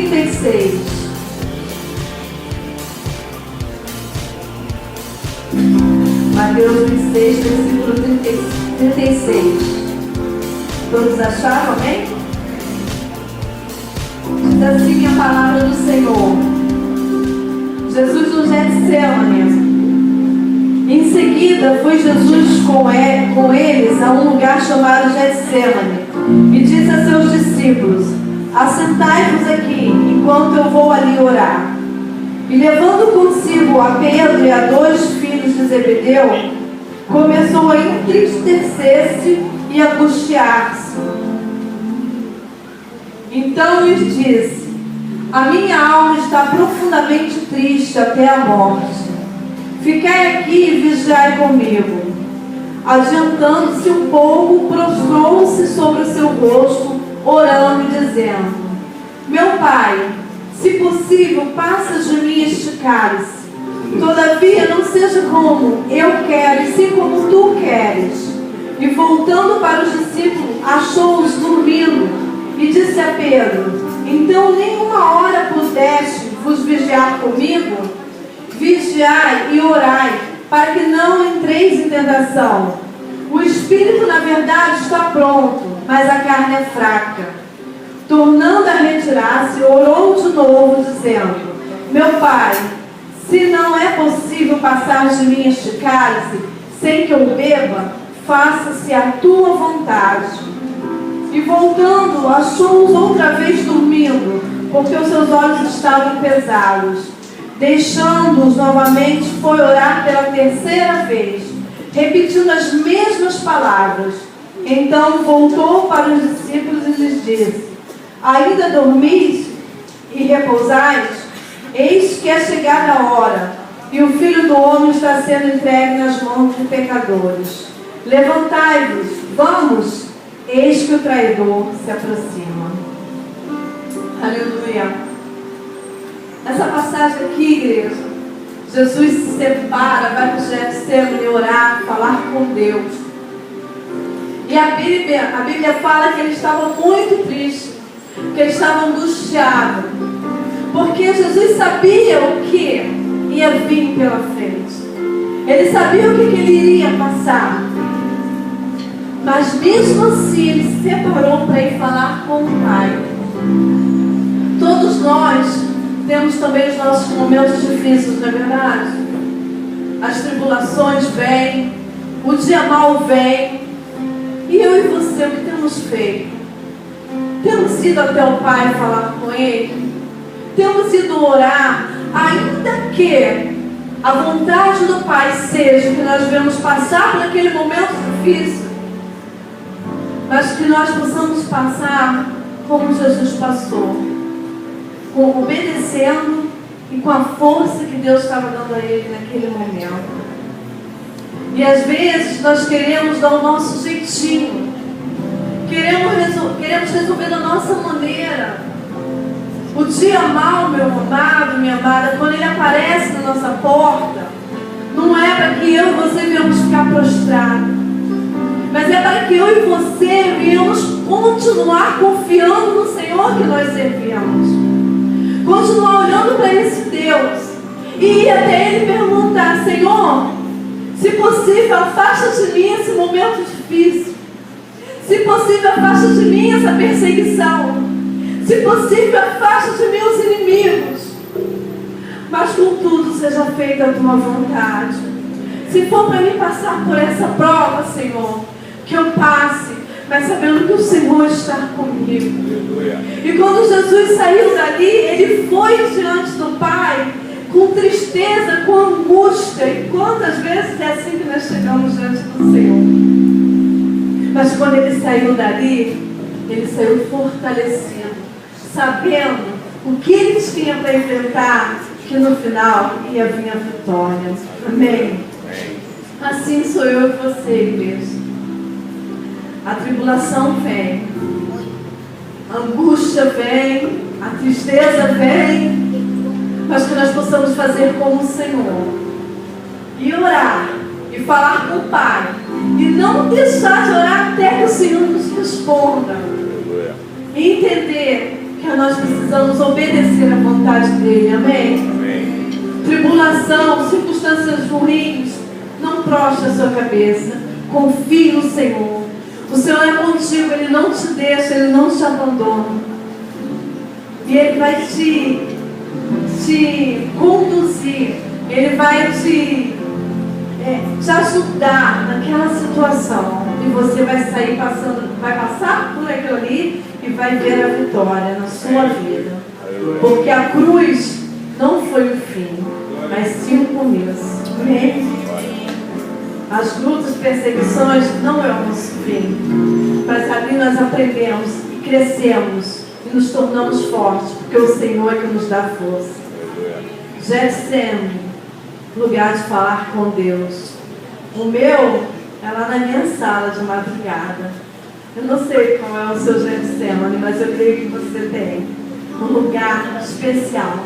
36. Mateus 26, versículo 36. Todos acharam, amém? Diz assim a palavra do Senhor. Jesus no Getsemane. Em seguida foi Jesus com eles a um lugar chamado Getsemane e disse a seus discípulos: assentai-vos aqui enquanto eu vou ali orar. E levando consigo a Pedro e a 2 filhos de Zebedeu, começou a entristecer-se e angustiar-se. Então lhes disse: a minha alma está profundamente triste até a morte. Ficai aqui e vigiai comigo. Adiantando-se um pouco, prostrou-se sobre o seu rosto, orando e dizendo: meu Pai, se possível, passa de mim este cálice. Todavia, não seja como eu quero, e sim como tu queres. E voltando para os discípulos, achou-os dormindo, e disse a Pedro: então nenhuma hora pudeste vos vigiar comigo? Vigiai e orai, para que não entreis em tentação. O espírito, na verdade, está pronto, mas a carne é fraca. Tornando a retirar-se, orou de novo, dizendo: meu Pai, se não é possível passar de mim este cálice, sem que eu beba, faça-se a tua vontade. E voltando, achou-os outra vez dormindo, porque os seus olhos estavam pesados. Deixando-os novamente, foi orar pela 3ª vez, repetindo as mesmas palavras. Então voltou para os discípulos e lhes disse: ainda dormis e repousais? Eis que é chegada a hora, e o Filho do Homem está sendo entregue nas mãos de pecadores. Levantai-vos, vamos, eis que o traidor se aproxima. Aleluia. Essa passagem aqui, igreja, Jesus se separa, vai para o Getsemane orar, falar com Deus. E a Bíblia fala que ele estava muito triste, que ele estava angustiado, porque Jesus sabia o que ia vir pela frente. Ele sabia o que ele iria passar. Mas mesmo assim, ele se separou para ir falar com o Pai. Todos nós temos também os nossos momentos difíceis, não é verdade? As tribulações vêm, o dia mau vem. E eu e você, o que temos feito? Temos ido até o Pai falar com Ele? Temos ido orar, ainda que a vontade do Pai seja que nós devemos passar por aquele momento difícil, mas que nós possamos passar como Jesus passou, obedecendo e com a força que Deus estava dando a Ele naquele momento. E às vezes nós queremos dar o nosso jeitinho, queremos resolver da nossa maneira. O dia mau, meu amado, minha amada, quando ele aparece na nossa porta, não é para que eu e você venhamos ficar prostrados, mas é para que eu e você venhamos continuar confiando no Senhor que nós servimos. Continuar olhando para esse Deus e ir até Ele perguntar: Senhor, se possível, afasta de mim esse momento difícil. Se possível, afasta de mim essa perseguição. Se possível, afasta de mim os inimigos. Mas contudo, seja feita a tua vontade. Se for para mim passar por essa prova, Senhor, que eu passe, mas sabendo que o Senhor está comigo. E quando Jesus saiu dali, Ele foi diante do Pai com tristeza, com angústia. E quantas vezes é assim que nós chegamos diante do Senhor? Mas quando Ele saiu dali, Ele saiu fortalecido, sabendo o que Ele tinha para enfrentar, que no final ia vir a vitória. Amém? Assim sou eu e você, igreja. A tribulação vem, a angústia vem, a tristeza vem, mas que nós possamos fazer como o Senhor e orar e falar com o Pai e não deixar de orar até que o Senhor nos responda e entender que Mas nós precisamos obedecer à vontade dele, amém? Amém. Tribulação, circunstâncias ruins, não prostre a sua cabeça. Confie no Senhor. O Senhor é contigo, Ele não te deixa, Ele não te abandona. E Ele vai te conduzir, Ele vai te ajudar naquela situação. E você vai sair passando, vai passar por aquilo ali e vai ver a vitória na sua vida. Porque a cruz não foi o fim, mas sim o começo. Amém? As lutas, perseguições não é o nosso fim. Mas ali nós aprendemos e crescemos e nos tornamos fortes, porque o Senhor é que nos dá força. Getsemane, lugar de falar com Deus. O meu é lá na minha sala de madrugada. Eu não sei qual é o seu Getsemane, mas eu creio que você tem um lugar especial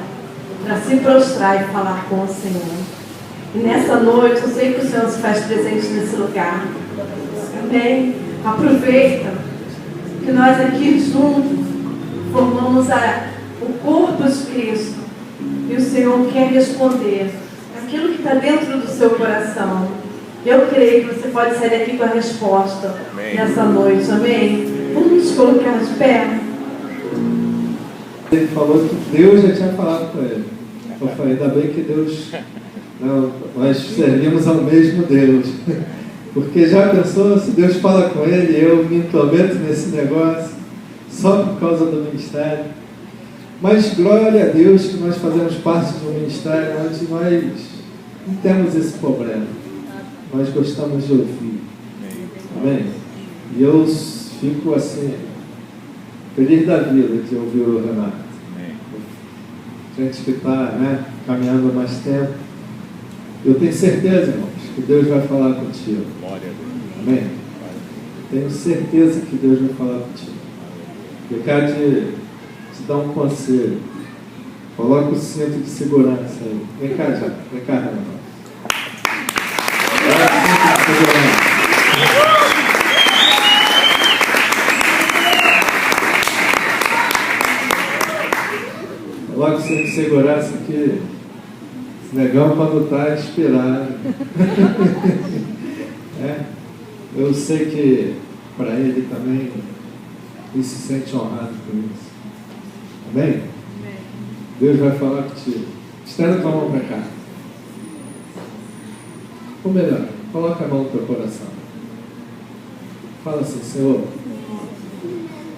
para se prostrar e falar com o Senhor. E nessa noite, eu sei que o Senhor se faz presente nesse lugar. Amém? Aproveita que nós aqui juntos formamos o corpo de Cristo. E o Senhor quer responder aquilo que está dentro do seu coração. Eu creio que você pode sair daqui com a resposta. Amém. Nessa noite. Amém? Vamos nos colocar de pé. Ele falou que Deus já tinha falado com ele. Eu falei, ainda bem que Deus... Não, nós servimos ao mesmo Deus. Porque já pensou, se Deus fala com ele, eu me intrometo nesse negócio só por causa do ministério. Mas glória a Deus que nós fazemos parte de um ministério onde nós não temos esse problema. Nós gostamos de ouvir. Amém? E eu fico assim, feliz da vida de ouvir o Renato. Gente que está caminhando há mais tempo. Eu tenho certeza, irmãos, que Deus vai falar contigo. Amém? Tenho certeza que Deus vai falar contigo. Eu quero te dar um conselho. Coloca o cinto de segurança aí. Vem cá, já. Vem cá, Renato. Coloca o cinto de segurança. Coloca o cinto de segurança que negão para lutar é esperar. Eu sei que para ele também ele se sente honrado com isso. Amém? Amém? Deus vai falar contigo. Estenda tua mão para cá. Ou melhor, coloca a mão no teu coração. Fala assim, Senhor,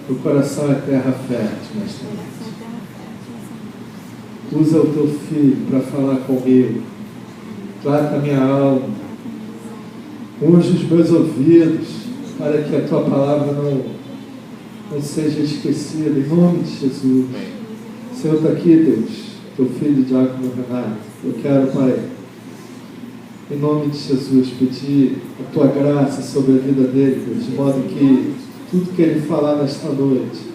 o coração é terra fértil, mas usa o teu filho para falar comigo. Trata a minha alma. Unge os meus ouvidos para que a tua palavra não seja esquecida. Em nome de Jesus. Senhor, está aqui, Deus, teu filho Diácono Renato. Eu quero, Pai, em nome de Jesus, pedir a tua graça sobre a vida dele, Deus, de modo que tudo que ele falar nesta noite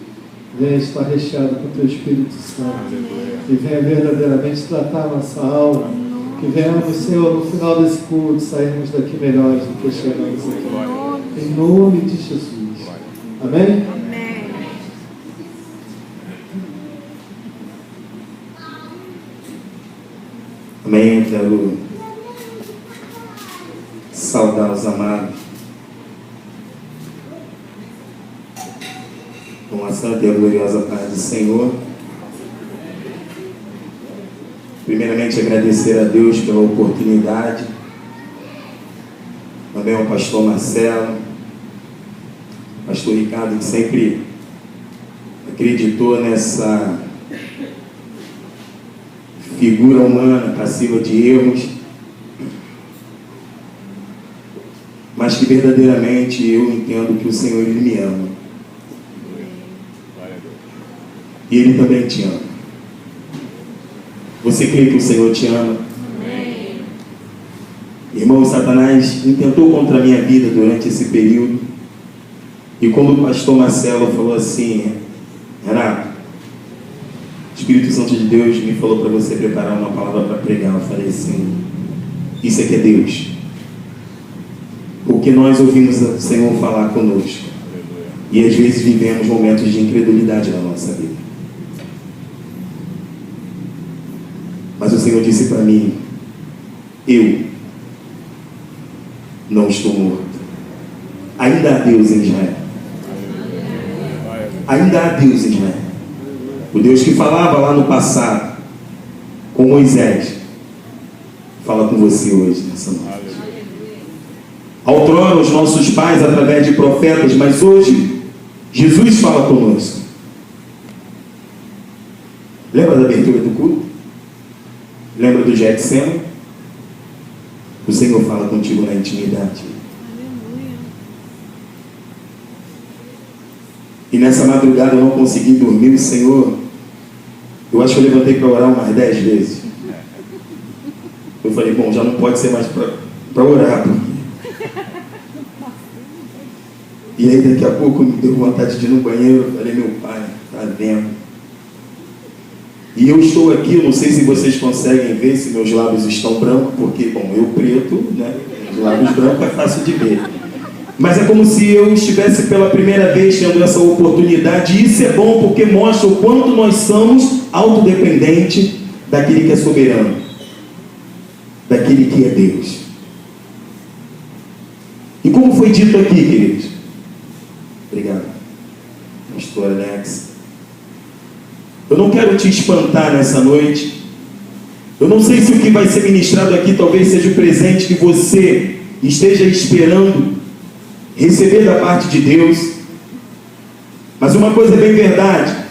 venha estar recheado com o teu Espírito Santo. E venha verdadeiramente tratar a nossa alma. Que venhamos, Senhor, no final desse culto, sairmos daqui melhores do que chegamos aqui. Em nome de Jesus. Amém? Amém. Amém. Eu quero saudar os amados com a santa e a gloriosa paz do Senhor. Primeiramente, agradecer a Deus pela oportunidade, também ao pastor Marcelo, pastor Ricardo, que sempre acreditou nessa figura humana passiva de erros, mas que verdadeiramente eu entendo que o Senhor, Ele me ama. E Ele também te ama. Você crê que o Senhor te ama? Amém. Irmão, Satanás intentou contra a minha vida durante esse período. E quando o pastor Marcelo falou assim, Renato, o Espírito Santo de Deus me falou para você preparar uma palavra para pregar. Eu falei assim, isso aqui é Deus. Porque nós ouvimos o Senhor falar conosco. E às vezes vivemos momentos de incredulidade na nossa vida. o Senhor disse para mim: eu não estou morto. Ainda há Deus em Israel. Ainda há Deus em Israel. O Deus que falava lá no passado com Moisés fala com você hoje, nessa noite. Outrora os nossos pais através de profetas, mas hoje Jesus fala conosco. Lembra da abertura do culto? Lembra do Getsemane? O Senhor fala contigo na intimidade. E nessa madrugada eu não consegui dormir. O Senhor, eu acho que eu levantei para orar umas 10 vezes. Eu falei, bom, já não pode ser mais para orar, porque... E aí daqui a pouco me deu vontade de ir no banheiro. Eu falei, meu pai, está vendo? E eu estou aqui, eu não sei se vocês conseguem ver se meus lábios estão brancos, porque, bom, eu preto, né? Os lábios brancos é fácil de ver. Mas é como se eu estivesse pela primeira vez tendo essa oportunidade. E isso é bom porque mostra o quanto nós somos autodependentes daquele que é soberano, daquele que é Deus. E como foi dito aqui, queridos? Obrigado, pastor Alex. Eu não quero te espantar nessa noite. Eu não sei se o que vai ser ministrado aqui talvez seja o presente que você esteja esperando receber da parte de Deus. Mas uma coisa é bem verdade: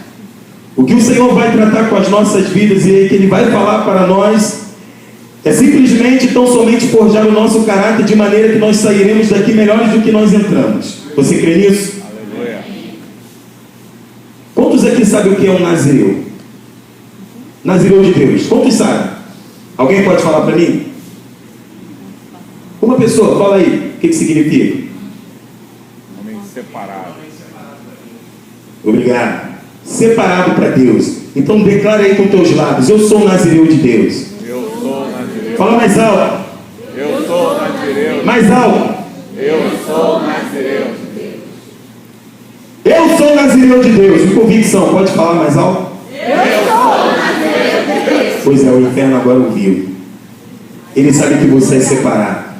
o que o Senhor vai tratar com as nossas vidas e que Ele vai falar para nós é simplesmente, tão somente forjar o nosso caráter de maneira que nós sairemos daqui melhores do que nós entramos. Você crê nisso? Aleluia. Quantos aqui sabem o que é um nazireu? Nazireu de Deus. Quantos sabem? Alguém pode falar para mim? Uma pessoa, fala aí. O que significa? Homem separado. Obrigado. Separado para Deus. Então declara aí com teus lábios: eu sou um nazireu de Deus. Eu sou nazireu. Fala mais alto. Eu sou nazireu. Mais alto. Eu sou nazireu de Deus. Eu sou nazireu de Deus. Com convicção, pode falar mais alto? Eu sou nazireu de Deus. Pois é, o inferno agora ouviu. Ele sabe que você é separado.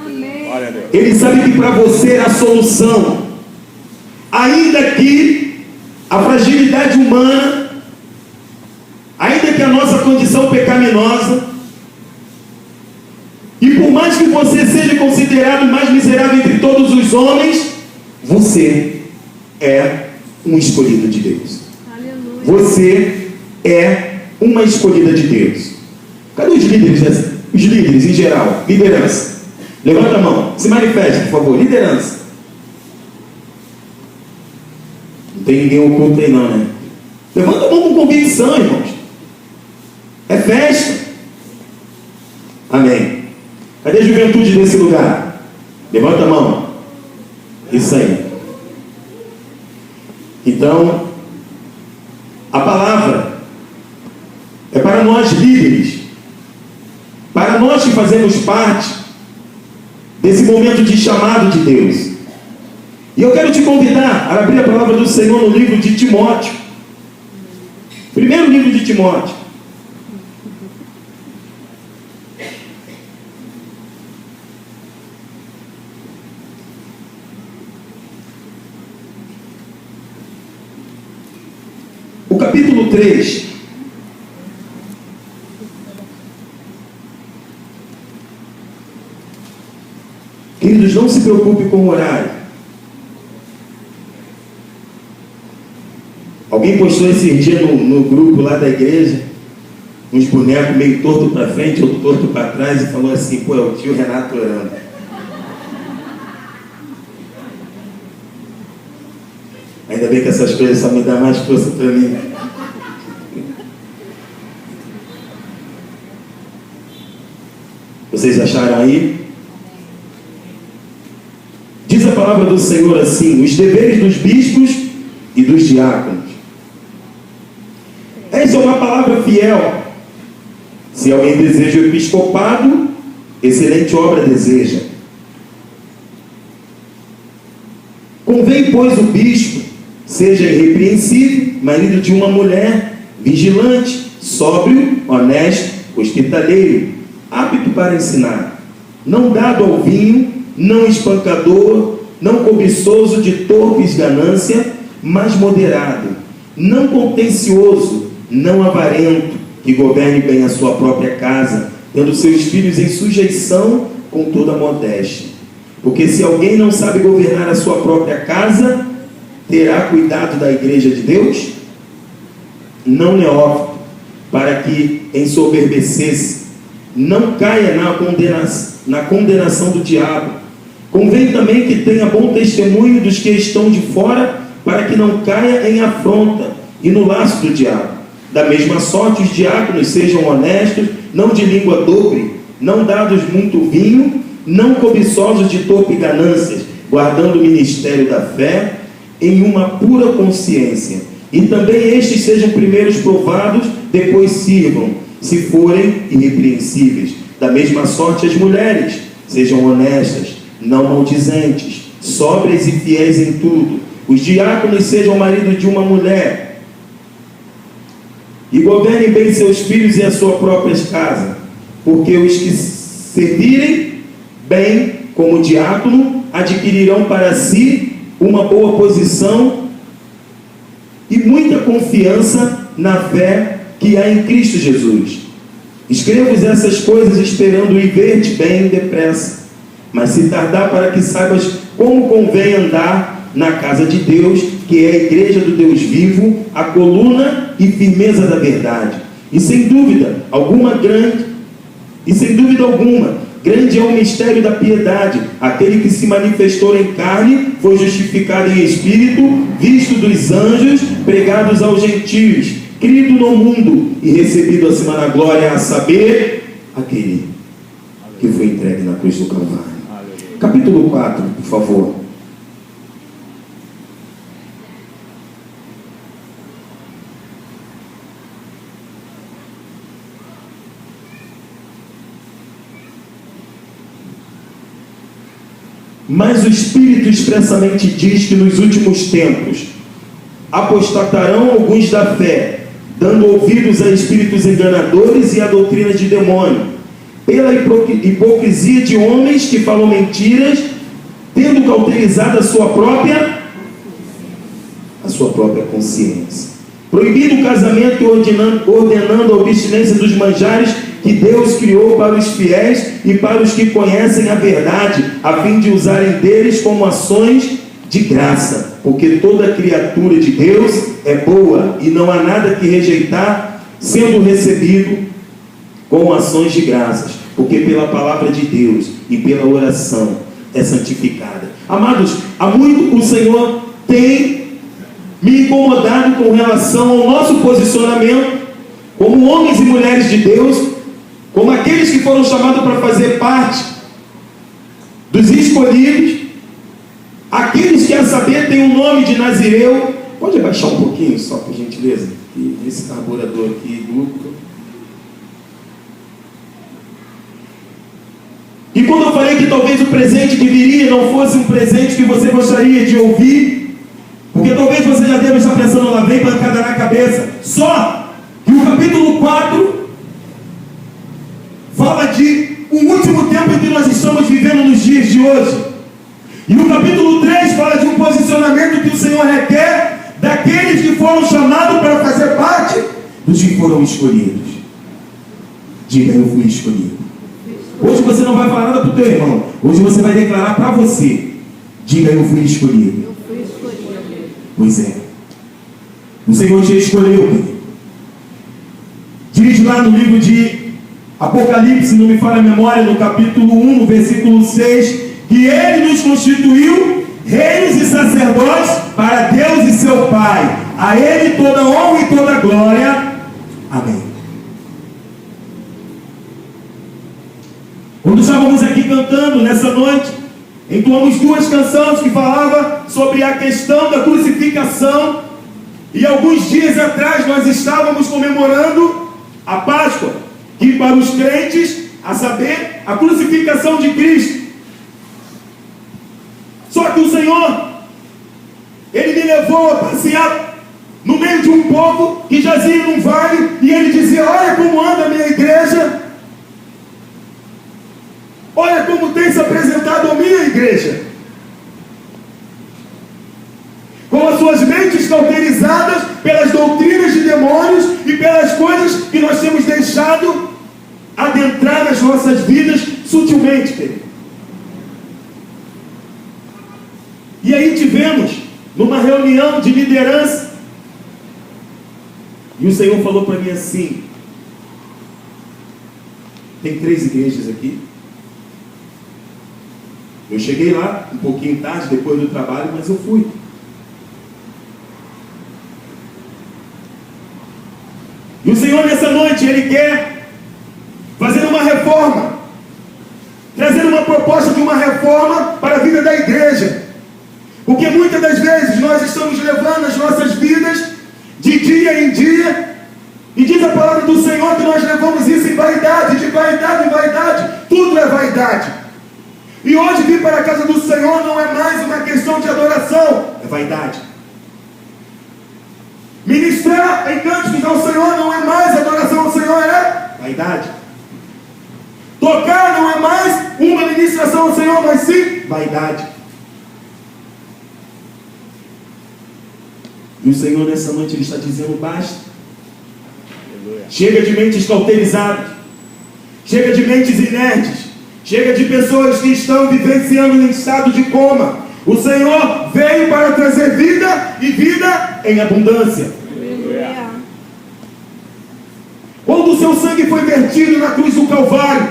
Glória a Deus. Ele sabe que para você é a solução. Ainda que a fragilidade humana, ainda que a nossa condição pecaminosa, e por mais que você seja considerado o mais miserável entre todos os homens, você é um escolhido de Deus. Aleluia. Você é uma escolhida de Deus. Cadê os líderes? Os líderes em geral, liderança. Levanta a mão, se manifeste, por favor. Liderança. Não tem ninguém oculto aí não, né? Levanta a mão com convicção, irmãos. É festa. Amém. Cadê a juventude desse lugar? Levanta a mão. Isso aí. Então, a palavra é para nós líderes, para nós que fazemos parte desse momento de chamado de Deus. E eu quero te convidar a abrir a palavra do Senhor no livro de Timóteo. Primeiro livro de Timóteo. O capítulo 3. Queridos, não se preocupe com o horário. Alguém postou esse dia no grupo lá da igreja uns bonecos meio torto para frente, outro torto para trás, e falou assim: pô, é o tio Renato orando. Ainda bem que essas coisas só me dão mais força para mim. Vocês acharam aí? Diz a palavra do Senhor assim: os deveres dos bispos e dos diáconos. Essa é uma palavra fiel. Se alguém deseja o episcopado, excelente obra deseja. Convém, pois, o bispo seja irrepreensível, marido de uma mulher, vigilante, sóbrio, honesto, hospitaleiro, apto para ensinar, não dado ao vinho, não espancador, não cobiçoso de torpes ganância, mas moderado, não contencioso, não avarento, que governe bem a sua própria casa, tendo seus filhos em sujeição com toda modéstia. Porque se alguém não sabe governar a sua própria casa, terá cuidado da igreja de Deus? Não neófito, para que ensoberbecesse, não caia na condenação do diabo. Convém também que tenha bom testemunho dos que estão de fora, para que não caia em afronta e no laço do diabo. Da mesma sorte, os diáconos sejam honestos, não de língua dobre, não dados muito vinho, não cobiçosos de torpe ganâncias, guardando o ministério da fé em uma pura consciência. E também estes sejam primeiros provados, depois sirvam, se forem irrepreensíveis. Da mesma sorte, as mulheres sejam honestas, não maldizentes, sóbrias e fiéis em tudo. Os diáconos sejam maridos de uma mulher, e governem bem seus filhos e a sua própria casa, porque os que servirem bem como diácono adquirirão para si uma boa posição e muita confiança na fé que há em Cristo Jesus. Escrevo-vos essas coisas esperando ir ver-te bem depressa, mas se tardar, para que saibas como convém andar na casa de Deus, que é a igreja do Deus vivo, a coluna e firmeza da verdade. E sem dúvida alguma, grande é o mistério da piedade. Aquele que se manifestou em carne foi justificado em espírito, visto dos anjos, pregados aos gentios, crido no mundo e recebido acima na glória, a saber, aquele que foi entregue na cruz do Calvário. Capítulo 4, por favor. Mas o Espírito expressamente diz que nos últimos tempos apostatarão alguns da fé, dando ouvidos a espíritos enganadores e a doutrinas de demônio, pela hipocrisia de homens que falam mentiras, tendo cauterizado a sua própria consciência, proibindo o casamento e ordenando a abstinência dos manjares que Deus criou para os fiéis e para os que conhecem a verdade, a fim de usarem deles como ações de graça, porque toda criatura de Deus é boa e não há nada que rejeitar, sendo recebido com ações de graças, porque pela palavra de Deus e pela oração é santificada. Amados, há muito o Senhor tem me incomodado com relação ao nosso posicionamento como homens e mulheres de Deus, como aqueles que foram chamados para fazer parte dos escolhidos, aqueles que, a saber, têm o nome de Nazireu. Pode abaixar um pouquinho, só por gentileza, que esse carburador aqui duplo. E quando eu falei que talvez o presente que viria não fosse um presente que você gostaria de ouvir, porque talvez você já deva estar pensando, lá vem pancada na cabeça, só que o capítulo 4 fala de um último tempo em que nós estamos vivendo nos dias de hoje. E o capítulo 3 fala de um posicionamento que o Senhor requer daqueles que foram chamados para fazer parte dos que foram escolhidos. Diga, eu fui escolhido. Hoje você não vai falar nada para o teu irmão. Hoje você vai declarar para você. Diga, eu fui escolhido. Eu fui escolhido. Pois é. O Senhor te escolheu. Diz lá no livro de Apocalipse, não me falha a memória, no capítulo 1, no versículo 6, que Ele nos constituiu reis e sacerdotes para Deus e seu Pai. A Ele toda honra e toda glória. Amém. Quando estávamos aqui cantando nessa noite, entoamos duas canções que falavam sobre a questão da crucificação. E alguns dias atrás nós estávamos comemorando a Páscoa, que para os crentes, a saber, a crucificação de Cristo. Só que o Senhor, Ele me levou a passear no meio de um povo que jazia num vale, e ele dizia: olha como anda a minha igreja, olha como tem se apresentado a minha igreja, com as suas mentes cauterizadas pelas doutrinas de demônios e pelas coisas que nós temos deixado adentrar nas nossas vidas sutilmente, querido. E aí tivemos numa reunião de liderança, e o Senhor falou para mim assim: tem 3 igrejas aqui. Eu cheguei lá um pouquinho tarde, depois do trabalho, mas eu fui. E o Senhor nessa noite, Ele quer fazer uma reforma, trazer uma proposta de uma reforma para a vida da igreja. Porque muitas das vezes nós estamos levando as nossas vidas de dia em dia, e diz a palavra do Senhor que nós levamos isso em vaidade, de vaidade em vaidade, tudo é vaidade. E hoje vir para a casa do Senhor não é mais uma questão de adoração, é vaidade. Ministrar em cânticos ao Senhor não é mais adoração ao Senhor, é vaidade. Tocar não é mais uma ministração ao Senhor, mas sim vaidade. E o Senhor nessa noite Ele está dizendo: basta. Aleluia. Chega de mentes cauterizadas, chega de mentes inertes, chega de pessoas que estão vivenciando em estado de coma. O Senhor veio para trazer vida, e vida em abundância. Aleluia. Quando o seu sangue foi vertido na cruz do Calvário,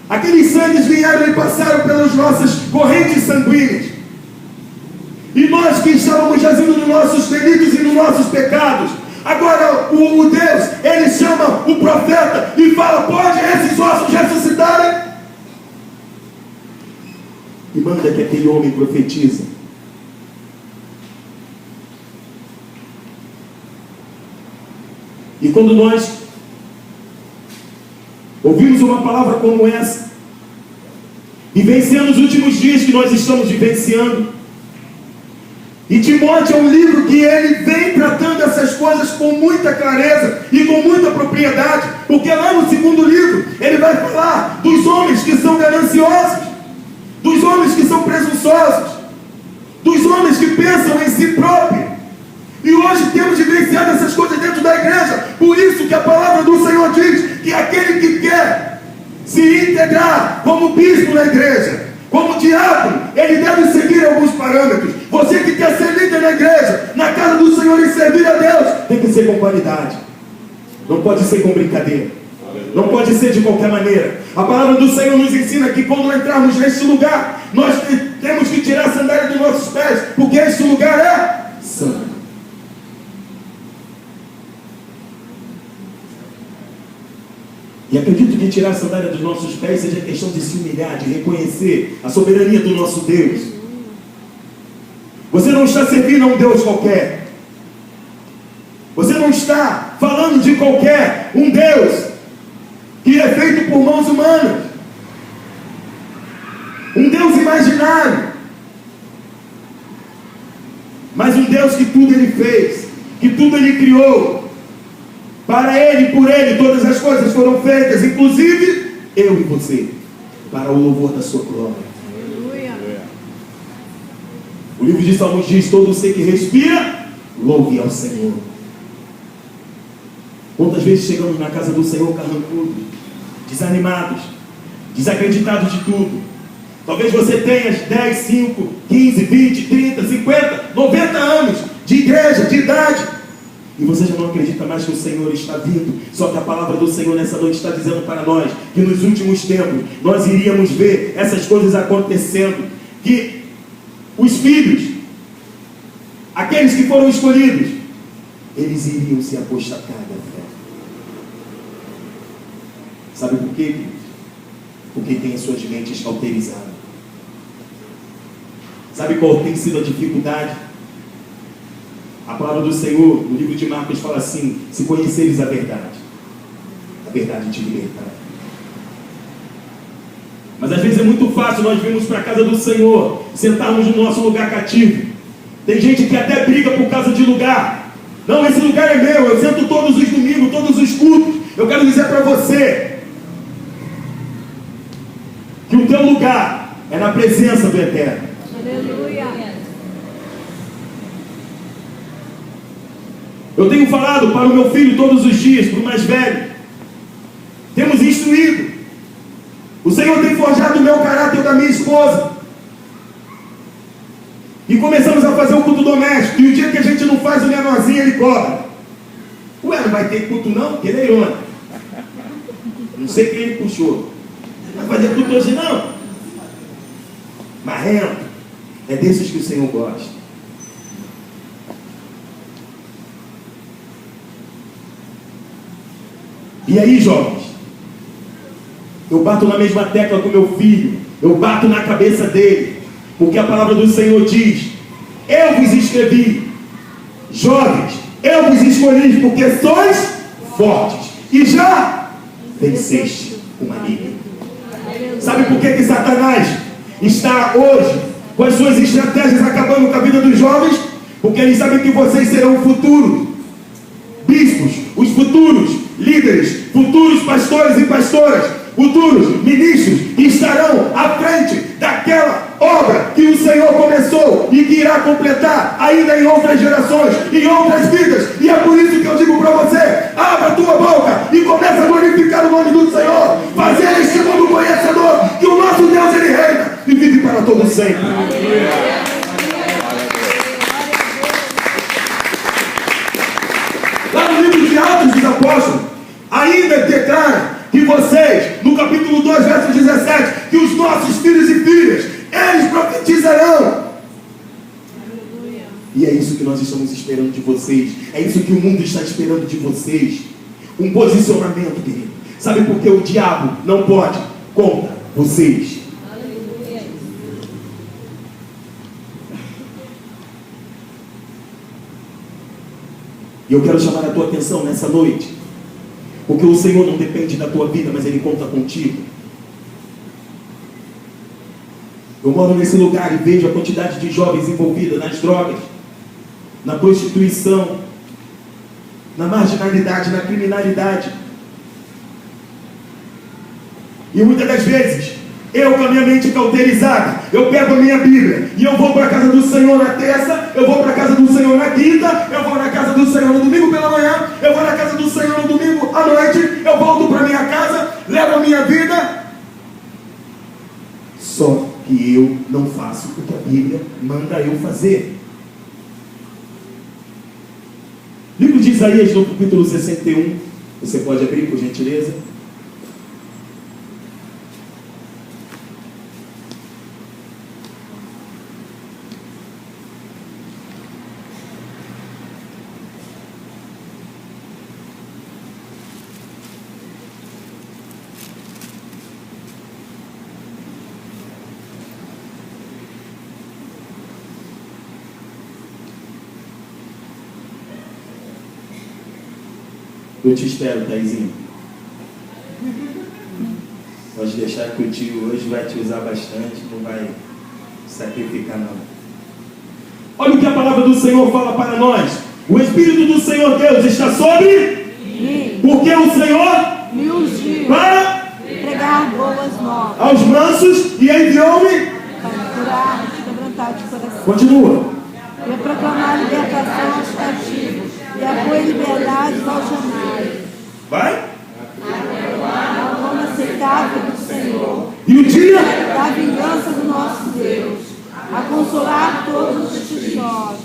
aqueles sangues vieram e passaram pelas nossas correntes sanguíneas. E nós que estávamos jazindo nos nossos delitos e nos nossos pecados, agora o Deus, Ele chama o profeta e fala: pode esses ossos ressuscitarem? E manda que aquele homem profetize. E quando nós ouvimos uma palavra como essa, vivenciando os últimos dias que nós estamos vivenciando, e Timóteo é um livro que ele vem tratando essas coisas com muita clareza e com muita propriedade, porque lá no segundo livro ele vai falar dos homens que são gananciosos, dos homens que são presunçosos, dos homens que pensam em si próprios. E hoje temos vivenciado essas coisas dentro da igreja. Por isso que a palavra do Senhor diz que aquele que quer se integrar como bispo na igreja, como diácono, ele deve seguir alguns parâmetros. Você que quer ser líder na igreja, na casa do Senhor e servir a Deus, tem que ser com qualidade. Não pode ser com brincadeira. Não pode ser de qualquer maneira. A palavra do Senhor nos ensina que quando entrarmos neste lugar, nós temos que tirar a sandália dos nossos pés, porque este lugar é santo. E acredito que tirar a sandália dos nossos pés seja questão de se humilhar, de reconhecer a soberania do nosso Deus. Você não está servindo a um Deus qualquer. Você não está falando de qualquer um Deus que é feito por mãos humanas. Um Deus imaginário. Mas um Deus que tudo Ele fez, que tudo Ele criou. Para Ele, por Ele, todas as coisas foram feitas, inclusive eu e você, para o louvor da sua glória. Aleluia. O livro de Salmos diz: todo ser que respira, louve ao Senhor. Quantas vezes chegamos na casa do Senhor carrancudos, desanimados, desacreditados de tudo. Talvez você tenha 10, 5, 15, 20, 30, 50, 90 anos de igreja, de idade, e você já não acredita mais que o Senhor está vindo. Só que a palavra do Senhor nessa noite está dizendo para nós que nos últimos tempos nós iríamos ver essas coisas acontecendo, que os filhos, aqueles que foram escolhidos, eles iriam se apostatar da fé. Sabe por quê, queridos? Porque tem as suas mentes cauterizadas. Sabe qual tem sido a dificuldade? A palavra do Senhor, no livro de Marcos, fala assim: se conheceres a verdade te libertará. Mas às vezes é muito fácil nós virmos para a casa do Senhor, sentarmos no nosso lugar cativo, Tem gente que até briga por causa de lugar. Não, esse lugar é meu, eu sento todos os domingos, todos os cultos. Eu quero dizer para você que o teu lugar é na presença do Eterno. Aleluia. Eu tenho falado para o meu filho todos os dias, para o mais velho. Temos instruído. O Senhor tem forjado o meu caráter e o da minha esposa. E começamos a fazer o culto doméstico. E o dia que a gente não faz o menorzinho, ele cobra. Ué, não vai ter culto não? Porque ele é irônico. Não sei quem ele puxou. Não vai fazer culto hoje não. Marrento. É desses que o Senhor gosta. E aí, jovens? Eu bato na mesma tecla com meu filho. Eu bato na cabeça dele. Porque a palavra do Senhor diz: eu vos escrevi, jovens, eu vos escolhi, porque sois fortes e já venceste o maligno. Sabe por que Satanás está hoje com as suas estratégias acabando com a vida dos jovens? Porque eles sabem que vocês serão o futuro bispos, os futuros líderes, futuros pastores e pastoras, futuros ministros, que estarão à frente daquela obra que o Senhor começou e que irá completar ainda em outras gerações, em outras vidas. E é por isso que eu digo para você: abra a tua boca e comece a glorificar o nome do Senhor, fazer este mundo conhecedor que o nosso Deus, ele reina e vive para todo sempre. Lá no livro de Atos dos Apóstolos, ainda declara que vocês, no capítulo 2, verso 17, que os nossos filhos e filhas, eles profetizarão. E é isso que nós estamos esperando de vocês. É isso que o mundo está esperando de vocês. Um posicionamento, querido. Sabe por que o diabo não pode contra vocês? E eu quero chamar a tua atenção nessa noite, porque o Senhor não depende da tua vida, mas Ele conta contigo. Eu moro nesse lugar e vejo a quantidade de jovens envolvidas nas drogas, na prostituição, na marginalidade, na criminalidade. E muitas das vezes, eu com a minha mente cauterizada, eu pego a minha Bíblia e eu vou para a casa do Senhor na terça, eu vou para a casa do Senhor na quinta, eu vou na casa do Senhor no domingo pela manhã, eu vou na casa do Senhor no domingo à noite, eu volto para minha casa, levo a minha vida. Só que eu não faço o que a Bíblia manda eu fazer. Livro de Isaías, no capítulo 61, você pode abrir, por gentileza. Eu te espero, Taizinho. Pode deixar que o tio hoje vai te usar bastante, não vai sacrificar não. Olha o que a palavra do Senhor fala para nós. O Espírito do Senhor Deus está sobre mim, porque o Senhor Me ungiu para pregar boas novas, aos mansos e enviou-me para curar e quebrantar de coração. Continua. E a proclamar libertação aos cativos e a boa liberdade aos jornais. Vai. A mão aceitável do Senhor, E o dia da vingança do nosso Deus, a consolar todos os que choram.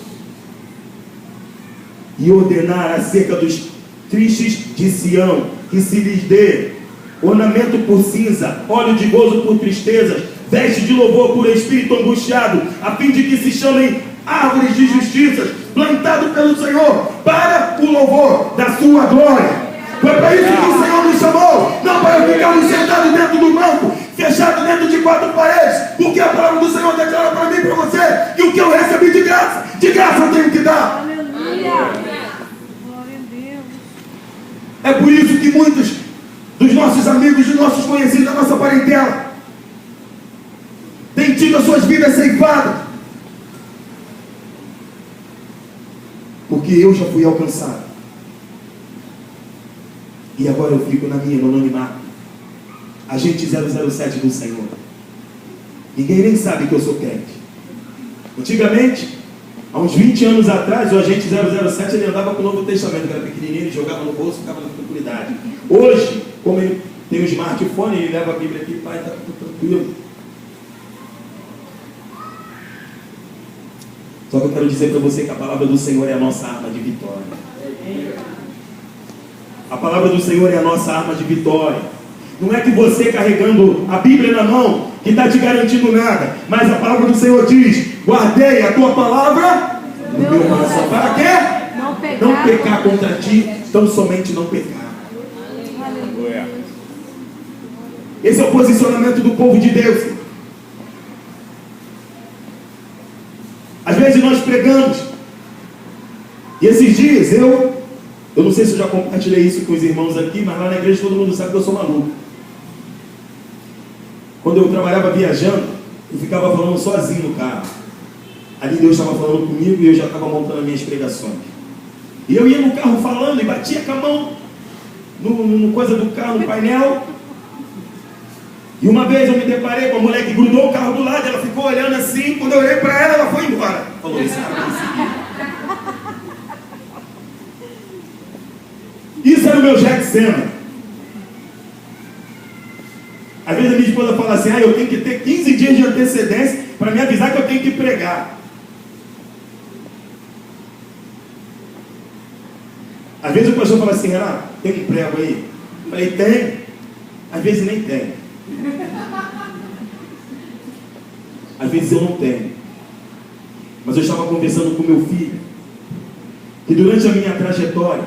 e ordenar acerca dos tristes de Sião, que se lhes dê ornamento por cinza, óleo de gozo por tristezas, veste de louvor por espírito angustiado, a fim de que se chamem árvores de justiça, plantado pelo Senhor, para o louvor da sua glória. Foi para isso que o Senhor nos chamou, não para ficarmos sentados dentro do banco, fechados dentro de quatro paredes, porque a palavra do Senhor declara para mim e para você que o que eu recebi de graça eu tenho que dar. Aleluia! Glória a Deus. É por isso que muitos dos nossos amigos, dos nossos conhecidos, da nossa parentela, têm tido as suas vidas ceifadas. porque eu já fui alcançado. E agora eu fico na minha, no anonimato. Agente 007 do Senhor. Ninguém nem sabe que eu sou crente. Antigamente, há uns 20 anos atrás, o agente 007 ele andava com o Novo Testamento, que era pequenininho, ele jogava no bolso, ficava na tranquilidade. Hoje, como ele tem um smartphone, ele leva a Bíblia aqui, pai, está tudo tranquilo. Só que eu quero dizer para você que a palavra do Senhor é a nossa arma de vitória. A palavra do Senhor é a nossa arma de vitória. Não é que você carregando a Bíblia na mão que está te garantindo nada, mas a palavra do Senhor diz: guardei a tua palavra no meu coração. Para quê? Não pecar contra ti, tão somente não pecar. Aleluia. Esse é o posicionamento do povo de Deus. Às vezes nós pregamos, e esses dias eu não sei se eu já compartilhei isso com os irmãos aqui, mas lá na igreja todo mundo sabe que eu sou maluco. Quando eu trabalhava viajando, eu ficava falando sozinho no carro. Ali Deus estava falando comigo e eu já estava montando as minhas pregações. E eu ia no carro falando e batia com a mão no coisa do carro, no painel. E uma vez eu me deparei com a mulher que grudou o carro do lado, ela ficou olhando assim, quando eu olhei para ela, ela foi embora. Falou, isso era o meu Jack Sena. Às vezes a minha esposa fala assim: eu tenho que ter 15 dias de antecedência para me avisar que eu tenho que pregar. Às vezes o pastor fala assim: Renato, tem um prego aí? Eu falei: tem. Às vezes nem tem. Às vezes eu não tenho. Mas eu estava conversando com meu filho, que durante a minha trajetória,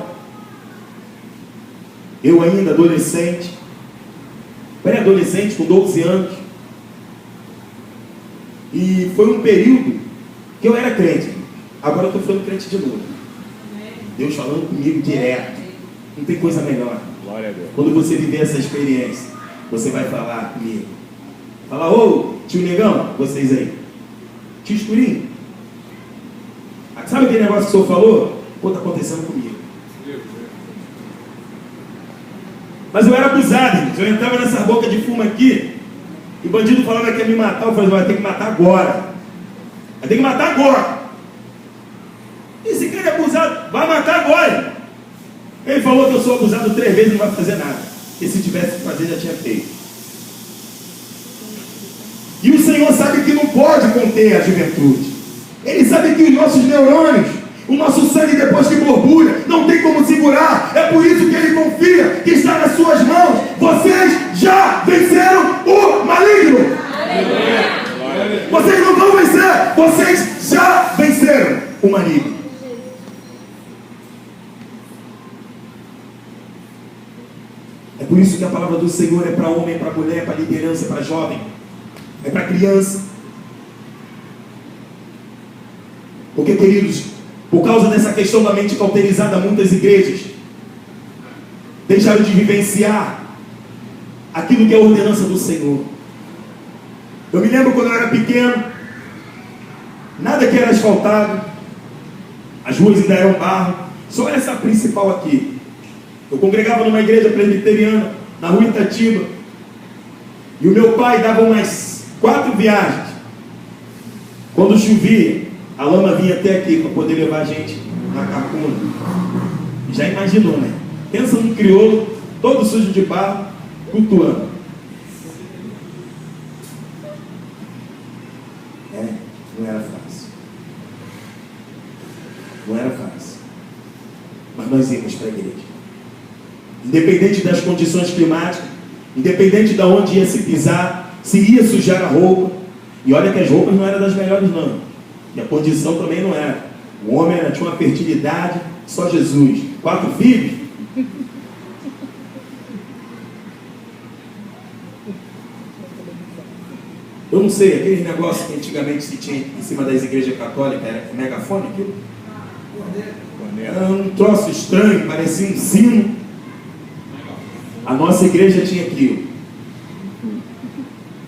eu ainda adolescente, pré-adolescente, com 12 anos, e foi um período que eu era crente. Agora eu estou ficando crente de novo. Deus falando comigo direto. Não tem coisa melhor. Glória a Deus. Quando você viver essa experiência, você vai falar comigo. Falar: ô, tio Negão, vocês aí. Tio Escurinho. Sabe aquele negócio que o senhor falou? Pô, está acontecendo comigo. Mas eu era abusado, gente. Eu entrava nessa boca de fumo aqui, e o bandido falava que ia me matar. Eu falei: vai ter que matar agora. Vai ter que matar agora. Esse cara é abusado, vai matar agora. Ele falou que eu sou abusado 3 vezes e não vai fazer nada. E se tivesse que fazer, já tinha feito. E o Senhor sabe que não pode conter a juventude. Ele sabe que os nossos neurônios, o nosso sangue depois que borbulha, não tem como segurar. É por isso que Ele confia que está nas suas mãos. Vocês já venceram o maligno. Vocês não vão vencer. Vocês já venceram o maligno. É por isso que a palavra do Senhor é para homem, é para mulher, é para liderança, é para jovem, é para criança. Porque, queridos, por causa dessa questão da mente cauterizada, muitas igrejas deixaram de vivenciar aquilo que é a ordenança do Senhor. Eu me lembro quando eu era pequeno, nada que era asfaltado, as ruas ainda eram barro, só essa principal aqui. Eu congregava numa igreja presbiteriana, na rua Itatiba, e o meu pai dava umas 4 viagens. Quando chovia, a lama vinha até aqui para poder levar a gente na carcuna. Já imaginou, né? Pensa num crioulo, todo sujo de barro, cultuando. Não era fácil. Não era fácil. Mas nós íamos para a igreja. Independente das condições climáticas, independente de onde ia se pisar, se ia sujar a roupa. E olha que as roupas não eram das melhores não. E a condição também não era. O homem tinha uma fertilidade, só Jesus. 4 filhos. Eu não sei, aquele negócio que antigamente se tinha em cima das igrejas católicas, era megafone aquilo? Era um troço estranho, parecia um sino. A nossa igreja tinha aquilo.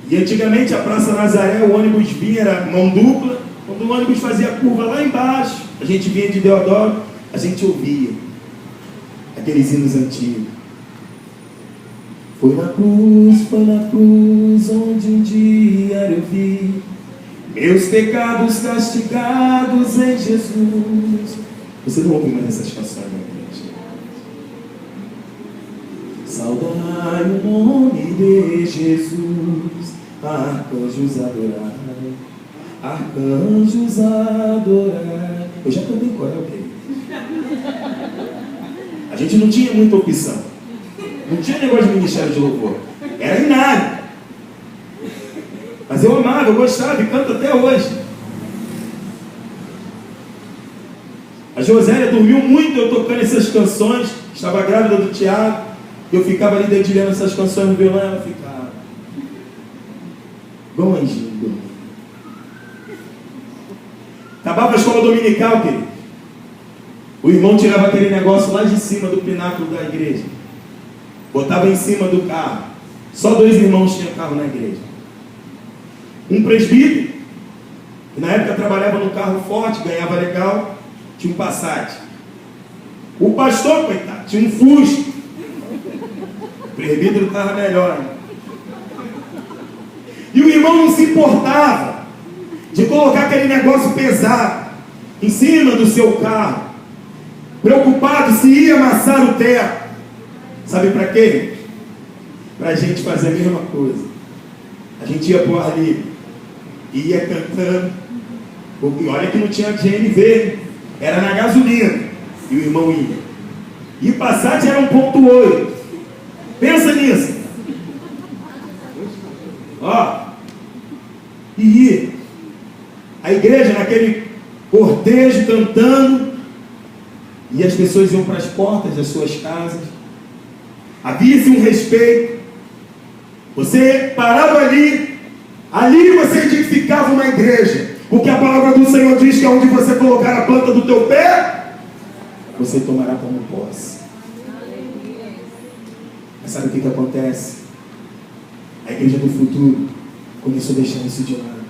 E antigamente a Praça Nazaré, o ônibus vinha, era mão dupla, Quando o ônibus fazia curva lá embaixo, a gente vinha de Deodoro, a gente ouvia aqueles hinos antigos. Foi na cruz onde um dia eu vi meus pecados castigados em Jesus. Você não ouve mais essas canções, não, gente? Saudai o nome de Jesus, arcanjos adorai, arcanjos adorai. Eu já cantei em coral, ok? A gente não tinha muita opção. Não tinha negócio de ministério de louvor. Era inário. Mas eu amava, eu gostava e canto até hoje. A Josélia dormiu muito eu tocando essas canções. Estava grávida do Tiago. Eu ficava ali dedilhando essas canções no violão. Ela ficava igual um anjinho. Acabava a escola dominical, querido. O irmão tirava aquele negócio lá de cima do pináculo da igreja. Botava em cima do carro. Só 2 irmãos tinham carro na igreja. Um presbítero, que na época trabalhava no carro forte, ganhava legal, tinha um Passat. O pastor, coitado, tinha um Fusca. O presbítero estava melhor. Né? E o irmão não se importava de colocar aquele negócio pesado em cima do seu carro, preocupado se ia amassar o teto. Sabe para quê? Para a gente fazer a mesma coisa. A gente ia por ali, ia cantando. E olha que não tinha GNV, era na gasolina. E o irmão ia. E o Passat era 1.8. Pensa nisso. Ó. E ia. A igreja naquele cortejo cantando. E as pessoas iam para as portas das suas casas. Havia-se um respeito. Você parava ali você edificava uma igreja, porque a palavra do Senhor diz que onde você colocar a planta do teu pé, você tomará como posse. Mas sabe o que acontece? A igreja do futuro começou a deixar isso de lado.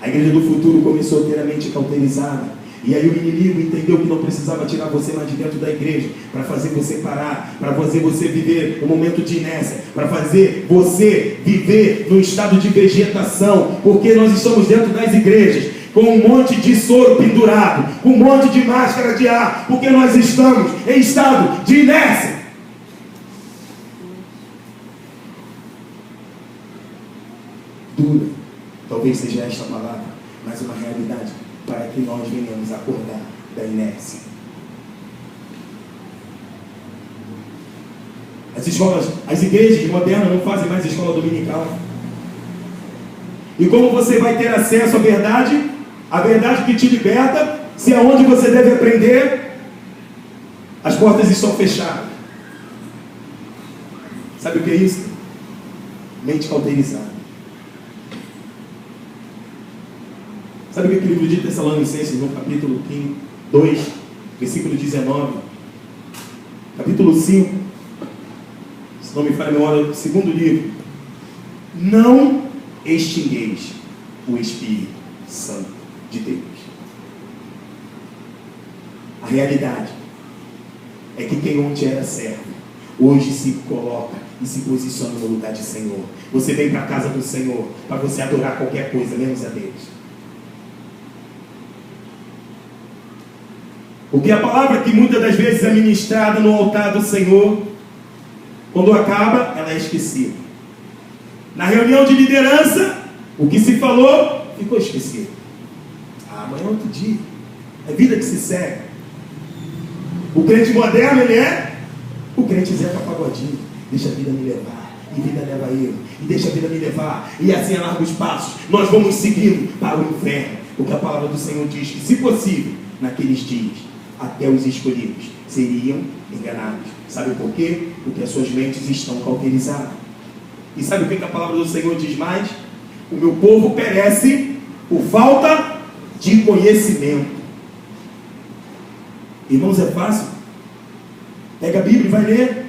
A igreja do futuro começou a ter a mente cauterizada. E aí o inimigo entendeu que não precisava tirar você mais de dentro da igreja para fazer você parar, para fazer você viver um momento de inércia, para fazer você viver num estado de vegetação, porque nós estamos dentro das igrejas com um monte de soro pendurado, com um monte de máscara de ar, porque nós estamos em estado de inércia. Dura, talvez seja esta palavra, mas uma realidade para que nós venhamos acordar da inércia. As escolas, as igrejas modernas não fazem mais escola dominical. E como você vai ter acesso à verdade que te liberta, se aonde você deve aprender, as portas estão fechadas. Sabe o que é isso? Mente cauterizada. Sabe o que é o livro de Tessalonicenses, no capítulo 2, versículo 19, capítulo 5, se não me falha a memória, o segundo livro: não extingueis o Espírito Santo de Deus. A realidade é que quem ontem era servo, hoje se coloca e se posiciona no lugar de Senhor. Você vem para a casa do Senhor para você adorar qualquer coisa, menos a Deus. Porque a palavra que muitas das vezes é ministrada no altar do Senhor, quando acaba, ela é esquecida. Na reunião de liderança, o que se falou, ficou esquecido. Amanhã é outro dia. É vida que se segue. O crente moderno, ele é o crente Zeca Pagodinho. Deixa a vida me levar, e vida leva eu. E deixa a vida me levar, e assim a largos passos, nós vamos seguindo para o inferno. Porque a palavra do Senhor diz que, se possível, naqueles dias, até os escolhidos seriam enganados. Sabe por quê? Porque as suas mentes estão cauterizadas. E sabe o que a palavra do Senhor diz mais? O meu povo perece por falta de conhecimento. Irmãos, é fácil. Pega a Bíblia e vai ler.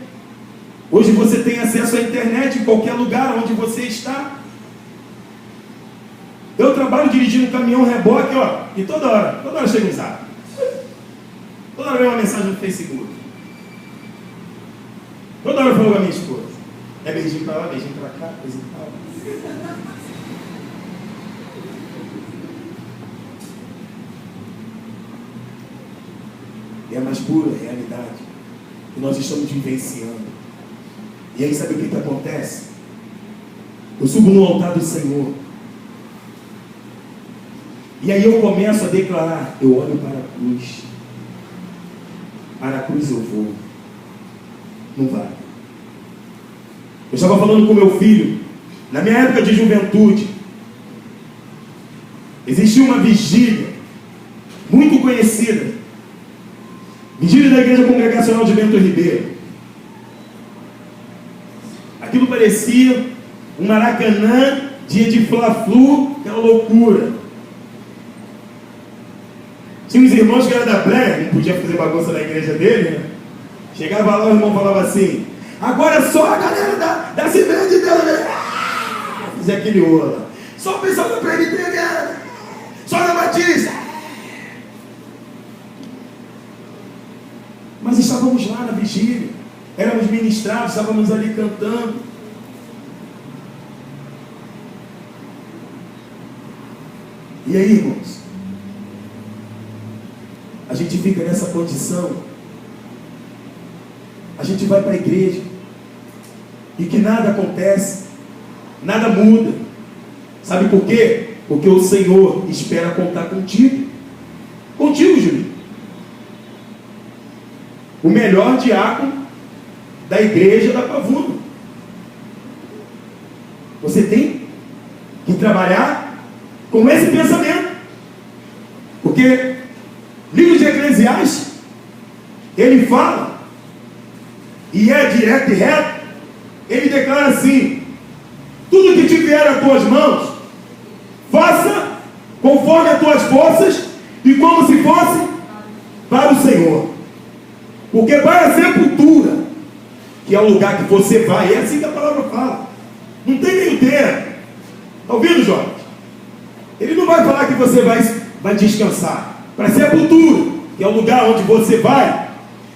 Hoje você tem acesso à internet em qualquer lugar onde você está. Eu trabalho dirigindo um caminhão reboque, ó, e toda hora chega um zap. Toda hora vem uma mensagem no Facebook. Toda hora eu falo com a minha esposa. É beijinho pra lá, beijinho pra cá, beijinho pra lá. É a mais pura realidade que nós estamos vivenciando. E aí sabe o que acontece? Eu subo no altar do Senhor. E aí eu começo a declarar, eu olho para a cruz. Para a cruz eu vou. Não vai. Eu estava falando com meu filho, na minha época de juventude, existia uma vigília muito conhecida, vigília da Igreja Congregacional de Bento Ribeiro. Aquilo parecia um Maracanã, dia de Fla-Flu, aquela loucura. Tinha uns irmãos que eram da Breia, não podia fazer bagunça na igreja dele, né? Chegava lá, o irmão falava assim: agora só a galera da Assembleia de Deus, fazia aquele ola. Só o pessoal da Presbiteriana, só da Batista. Mas estávamos lá na vigília, éramos ministrados, estávamos ali cantando. E aí, irmãos, a gente fica nessa condição, a gente vai para a igreja e que nada acontece, nada muda. Sabe por quê? Porque o Senhor espera contar contigo. Contigo, Júlio. O melhor diácono da igreja da Pavuna. Você tem que trabalhar com esse pensamento. Porque livro de Eclesiastes, ele fala, e é direto e reto, ele declara assim: tudo que te vier às tuas mãos, faça conforme as tuas forças e como se fosse para o Senhor. Porque para a sepultura, que é o lugar que você vai, é assim que a palavra fala, não tem meio termo. Está ouvindo, Jorge? Ele não vai falar que você vai descansar. Para a sepultura, que é o lugar onde você vai,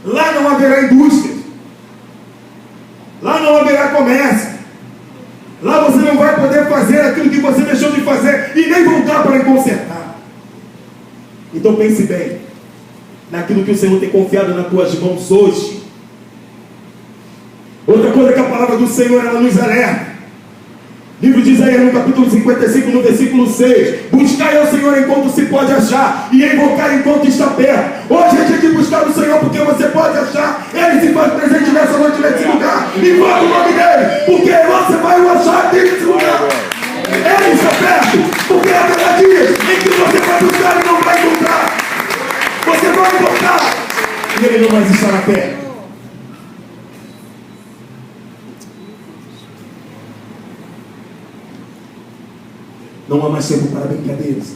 lá não haverá indústria, lá não haverá comércio, lá você não vai poder fazer aquilo que você deixou de fazer e nem voltar para consertar. Então pense bem naquilo que o Senhor tem confiado nas tuas mãos hoje. Outra coisa que a palavra do Senhor, ela nos alerta. Livro de Isaías, no capítulo 55, no versículo 6. Buscai ao Senhor enquanto se pode achar, e invocar enquanto está perto. Hoje é dia de buscar o Senhor, porque você pode achar. Ele se faz presente nessa noite, nesse lugar. Invoca o nome dele, porque você vai o achar aqui nesse lugar. Ele está perto, porque haverá dias em que você vai buscar e não vai encontrar. Você vai encontrar, e ele não mais estará perto. Não há mais tempo para brincadeiras.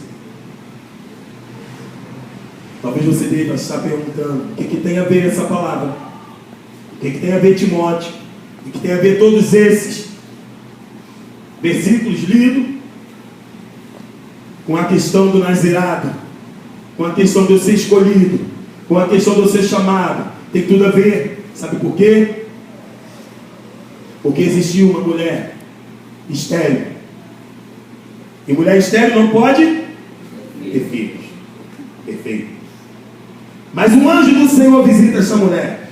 Talvez você deva estar perguntando: o que tem a ver essa palavra? O que tem a ver Timóteo? O que tem a ver todos esses versículos lidos com a questão do nazirado, com a questão de eu ser escolhido, com a questão de eu ser chamado? Tem tudo a ver. Sabe por quê? Porque existiu uma mulher estéril. E mulher estéril não pode ter filhos. Perfeito. Mas um anjo do Senhor visita essa mulher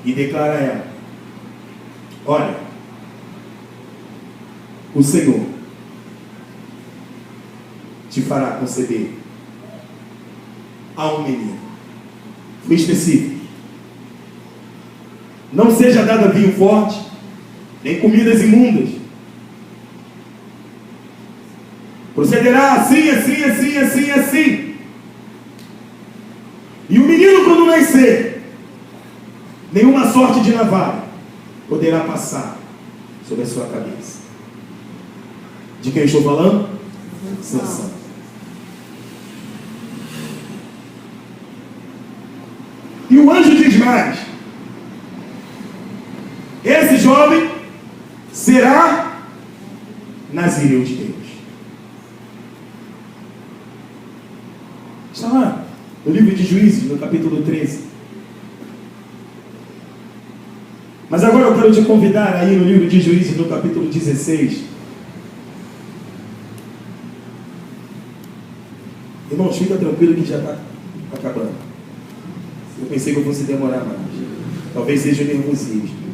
e declara a ela: olha, o Senhor te fará conceber a um menino. Foi específico. Não seja dado vinho forte, nem comidas imundas. Procederá assim, assim, assim, assim, assim. E o menino, quando nascer, nenhuma sorte de navalha poderá passar sobre a sua cabeça. De quem eu estou falando? Sansão. E o anjo diz mais: esse jovem será nazireu de Deus. Está lá, no livro de Juízes, no capítulo 13. Mas agora eu quero te convidar aí no livro de Juízes, no capítulo 16. Irmãos, fica tranquilo que já está acabando. Eu pensei que eu fosse demorar mais. Talvez seja o nervosismo.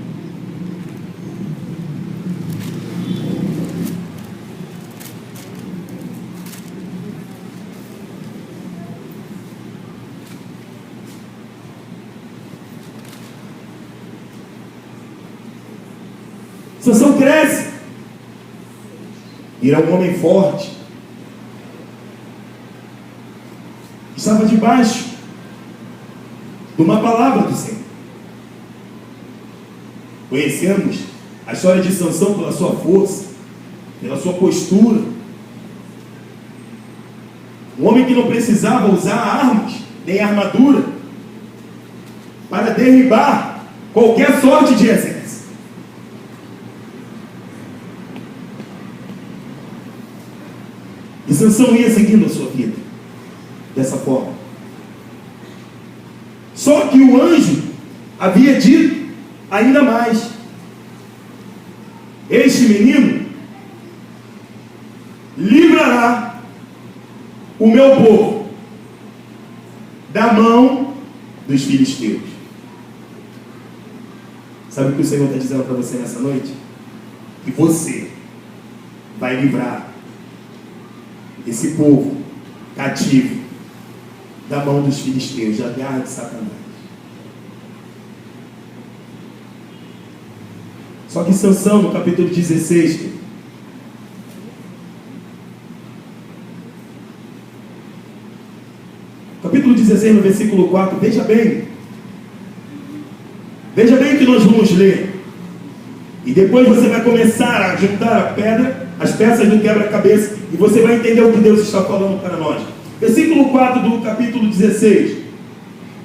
Sansão cresce. Ele é um homem forte. Estava debaixo de uma palavra do Senhor. Conhecemos a história de Sansão pela sua força, pela sua postura. Um homem que não precisava usar armas, nem armadura, para derribar qualquer sorte de exército. E Sansão ia seguindo a sua vida dessa forma. Só que o anjo havia dito ainda mais: este menino livrará o meu povo da mão dos filisteus. Sabe o que o Senhor está dizendo para você nessa noite? Que você vai livrar esse povo cativo da mão dos filisteus, da garra de Satanás. Só que Sansão, no capítulo 16, capítulo 16, no versículo 4, veja bem o que nós vamos ler. E depois você vai começar a juntar a pedra, as peças do quebra-cabeça, e você vai entender o que Deus está falando para nós. Versículo 4 do capítulo 16.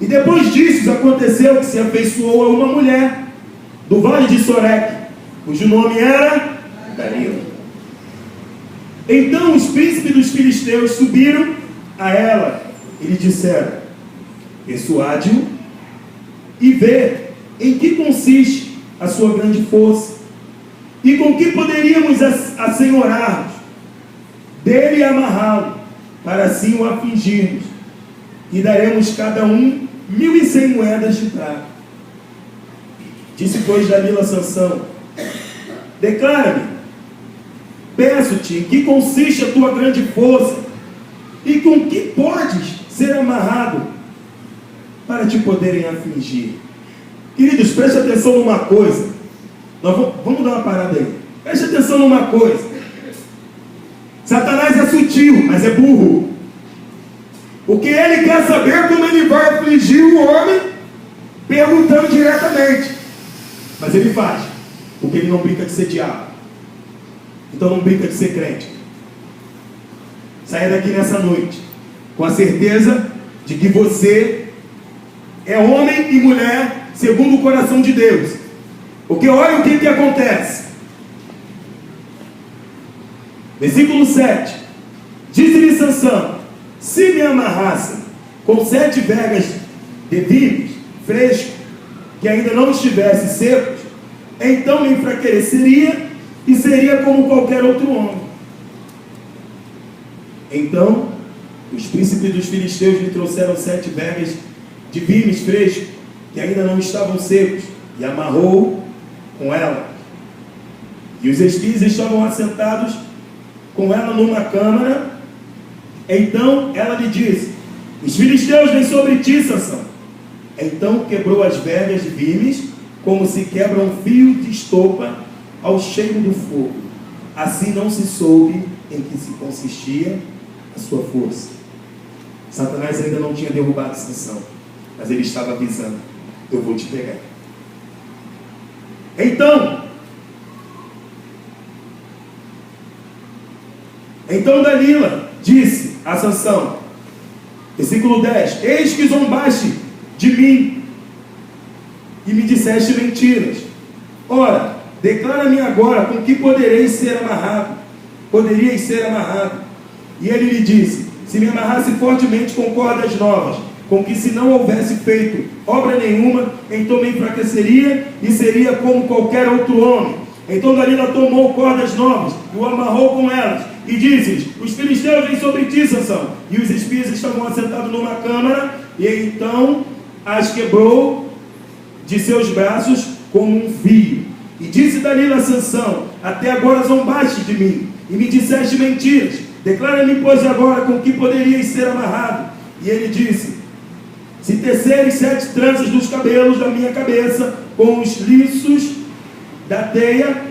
E depois disso aconteceu que se afeiçoou a uma mulher do vale de Soreque, cujo nome era Dalila. Então os príncipes dos filisteus subiram a ela e lhe disseram: persuade-o e vê em que consiste a sua grande força, e com que poderíamos assenhorar-nos dele e amarrá-lo, para assim o afligirmos, e daremos cada um 1.100 moedas de prata. Disse, pois, Dalila a Sansão: declara-me, peço-te, em que consiste a tua grande força, e com que podes ser amarrado, para te poderem afligir. Queridos, preste atenção numa coisa. Vamos dar uma parada aí. Preste atenção numa coisa. Satanás é sutil, mas é burro. Porque ele quer saber como ele vai afligir o homem, perguntando diretamente. Mas ele faz, porque ele não brinca de ser diabo. Então não brinca de ser crente. Saia daqui nessa noite com a certeza de que você é homem e mulher segundo o coração de Deus. Porque olha o que acontece. Versículo 7. Disse-lhe Sansão: se me amarrassem com 7 vergas de vinhos frescos, que ainda não estivessem secos, então me enfraqueceria e seria como qualquer outro homem. Então os príncipes dos filisteus lhe trouxeram 7 vergas de vinhos frescos, que ainda não estavam secos, e amarrou com ela. E os espias estavam assentados com ela numa câmara. Então ela lhe disse: os filisteus vêm sobre ti, Sansão. Então quebrou as vergas de vimes, como se quebra um fio de estopa ao cheiro do fogo. Assim não se soube em que se consistia a sua força. Satanás ainda não tinha derrubado Sansão, mas ele estava avisando: eu vou te pegar. Então Dalila disse a Sansão, versículo 10: eis que zombaste de mim e me disseste mentiras. Ora, declara-me agora com que poderei ser amarrado poderias ser amarrado. E ele lhe disse: se me amarrasse fortemente com cordas novas, com que se não houvesse feito obra nenhuma, então me enfraqueceria e seria como qualquer outro homem. Então Dalila tomou cordas novas e o amarrou com elas, e disse-lhes: os filisteus vêm sobre ti, Sansão. E os espias estavam assentados numa câmara, e então as quebrou de seus braços como um fio. E disse Dalila a Sansão: até agora zombaste de mim, e me disseste mentiras. Declara-me, pois, agora com que poderias ser amarrado. E ele disse: se teceres 7 tranças dos cabelos da minha cabeça com os liços da teia,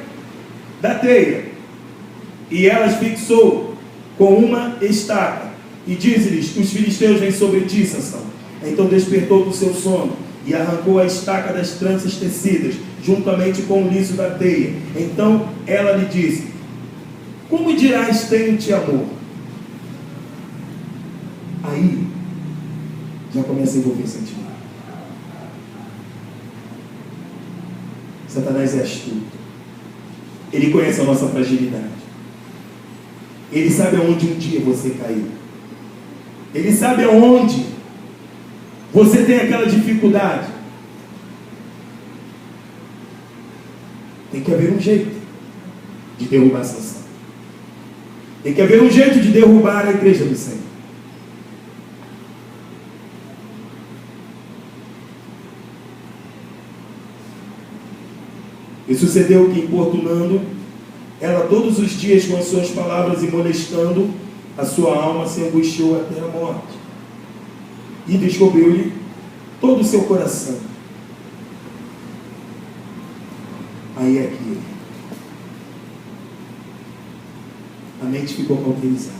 e elas fixou com uma estaca, e disse-lhes: os filisteus vêm sobre ti, Sansão. Então despertou do seu sono e arrancou a estaca das tranças tecidas, juntamente com o liço da teia. Então ela lhe disse: como dirás, tenho-te amor? Aí já começa a envolver sentimento. Satanás é astuto. Ele conhece a nossa fragilidade. Ele sabe aonde um dia você caiu. Ele sabe aonde você tem aquela dificuldade. Tem que haver um jeito de derrubar essa ação. Tem que haver um jeito de derrubar a igreja do Senhor. E sucedeu que, importunando ela todos os dias com as suas palavras e molestando, a sua alma se angustiou até a morte. E descobriu-lhe todo o seu coração. Aí é que a mente ficou cauterizada.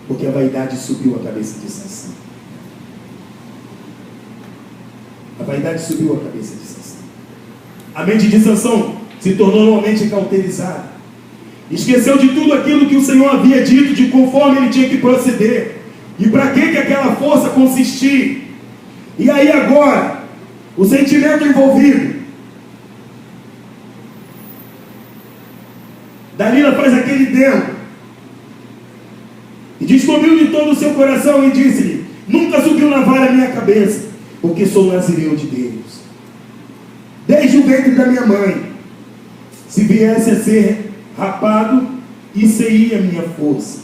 Porque a vaidade subiu a cabeça de Sansão. A vaidade subiu a cabeça de Sansão. A mente de Sansão se tornou uma mente cauterizada. Esqueceu de tudo aquilo que o Senhor havia dito, de conforme ele tinha que proceder. E para que aquela força consistia. E aí agora, o sentimento envolvido. Dalila faz aquele dentro. E descobriu-lhe todo o seu coração e disse-lhe: nunca subiu navalha a minha cabeça, porque sou nazireu de Deus. Desde o ventre da minha mãe, se viesse a ser rapado, isso-ia a minha força,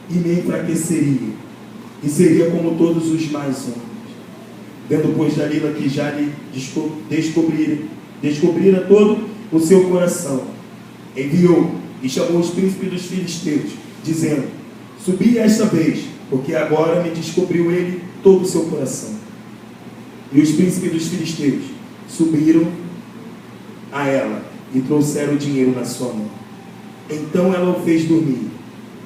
e me enfraqueceria, e seria como todos os mais homens. Vendo, pois, Dalila que já lhe descobrira todo o seu coração, enviou e chamou os príncipes dos filisteus, dizendo: subi esta vez, porque agora me descobriu ele todo o seu coração. E os príncipes dos filisteus subiram a ela e trouxeram o dinheiro na sua mão. Então ela o fez dormir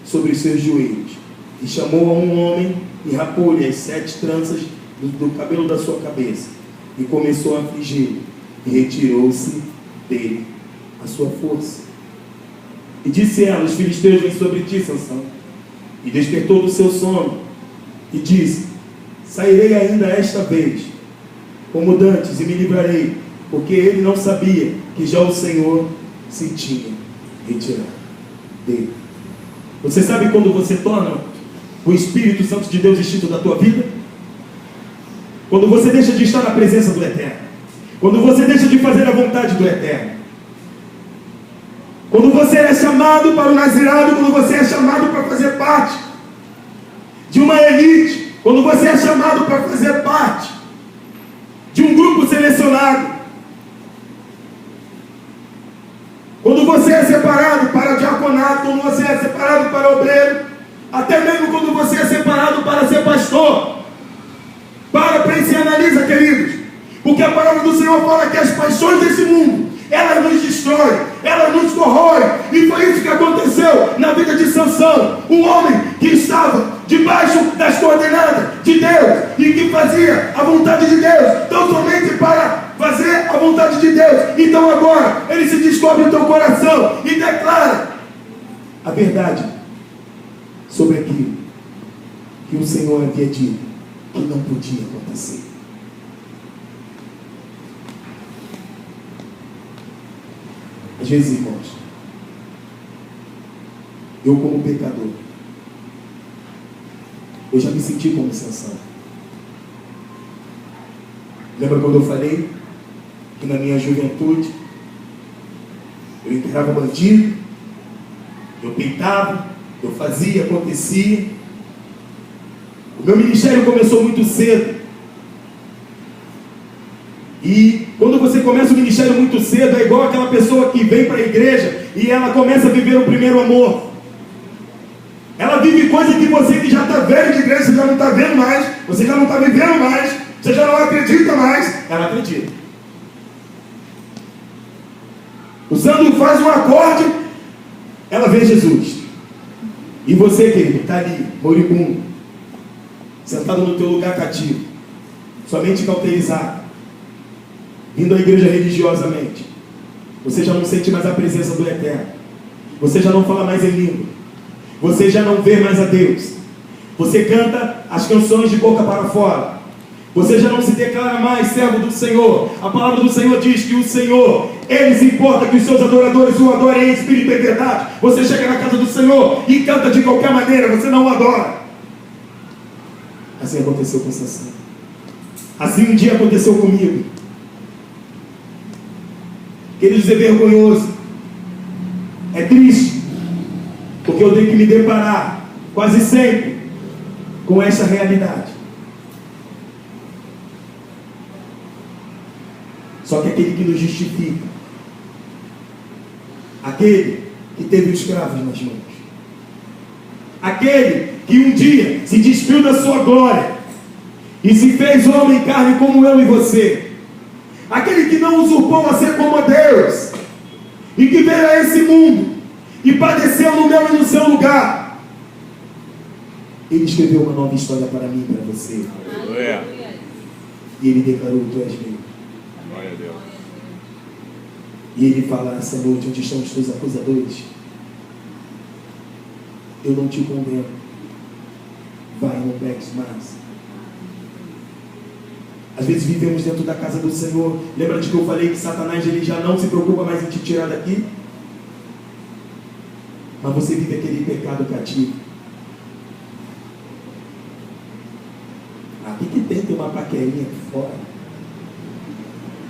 sobre os seus joelhos, e chamou a um homem e rapou-lhe as 7 tranças do cabelo da sua cabeça, e começou a afligi-lo, e retirou-se dele a sua força. E disse ela: os filisteus vêm sobre ti, Sansão. E despertou do seu sono e disse: sairei ainda esta vez, como dantes, e me livrarei, porque ele não sabia que já o Senhor se tinha retirado dele. Você sabe quando você torna o Espírito Santo de Deus instinto da tua vida? Quando você deixa de estar na presença do Eterno. Quando você deixa de fazer a vontade do Eterno. Quando você é chamado para o nazirado, quando você é chamado para fazer parte de uma elite, quando você é chamado para fazer parte de um grupo selecionado, quando você é separado para diaconato, quando você é separado para obreiro, até mesmo quando você é separado para ser pastor. Para e se analisa, queridos, porque a palavra do Senhor fala que as paixões desse mundo, elas nos destroem, elas nos corroem, e foi isso que aconteceu na vida de Sansão, um homem que estava debaixo das coordenadas de Deus, e que fazia a vontade de Deus, tão somente para fazer a vontade de Deus. Então agora, ele se descobre no teu coração, e declara a verdade sobre aquilo que o Senhor havia dito que não podia acontecer. Às vezes, irmãos, eu como pecador, eu já me senti como Sansão. Lembra quando eu falei que na minha juventude eu encarava bandido, eu peitava, eu fazia, acontecia. O meu ministério começou muito cedo. E quando você começa o ministério muito cedo, é igual aquela pessoa que vem para a igreja e ela começa a viver o primeiro amor. Ela vive coisa que você que já está velho de igreja, você já não está vendo mais, você já não está vivendo mais, você já não acredita mais. Ela acredita. O Sandro faz um acorde, ela vê Jesus. E você, querido, está ali, moribundo, sentado no teu lugar cativo, somente cauterizado, vindo à igreja religiosamente. Você já não sente mais a presença do Eterno. Você já não fala mais em língua. Você já não vê mais a Deus. Você canta as canções de boca para fora. Você já não se declara mais servo do Senhor. A palavra do Senhor diz que o Senhor, Ele se importa que os seus adoradores o adorem em espírito e verdade. Você chega na casa do Senhor e canta de qualquer maneira, você não o adora. Assim aconteceu com Sansão. Assim um dia aconteceu comigo. Queridos, é vergonhoso, é triste, porque eu tenho que me deparar quase sempre com essa realidade. Só que aquele que nos justifica, aquele que teve os escravos nas mãos, aquele que um dia se despiu da sua glória e se fez homem em carne como eu e você, aquele que não usurpou a ser como a Deus e que veio a esse mundo e padeceu no meu e no seu lugar, Ele escreveu uma nova história para mim e para você. Aleluia. E Ele declarou: tu és meu. Glória a Deus. E Ele fala essa noite: onde estão os teus acusadores? Eu não te condeno. Vai, não peques mais. Às vezes vivemos dentro da casa do Senhor. Lembra de que eu falei que Satanás ele já não se preocupa mais em te tirar daqui? Mas você vive aquele pecado cativo. Aqui que tem uma paquerinha aqui fora.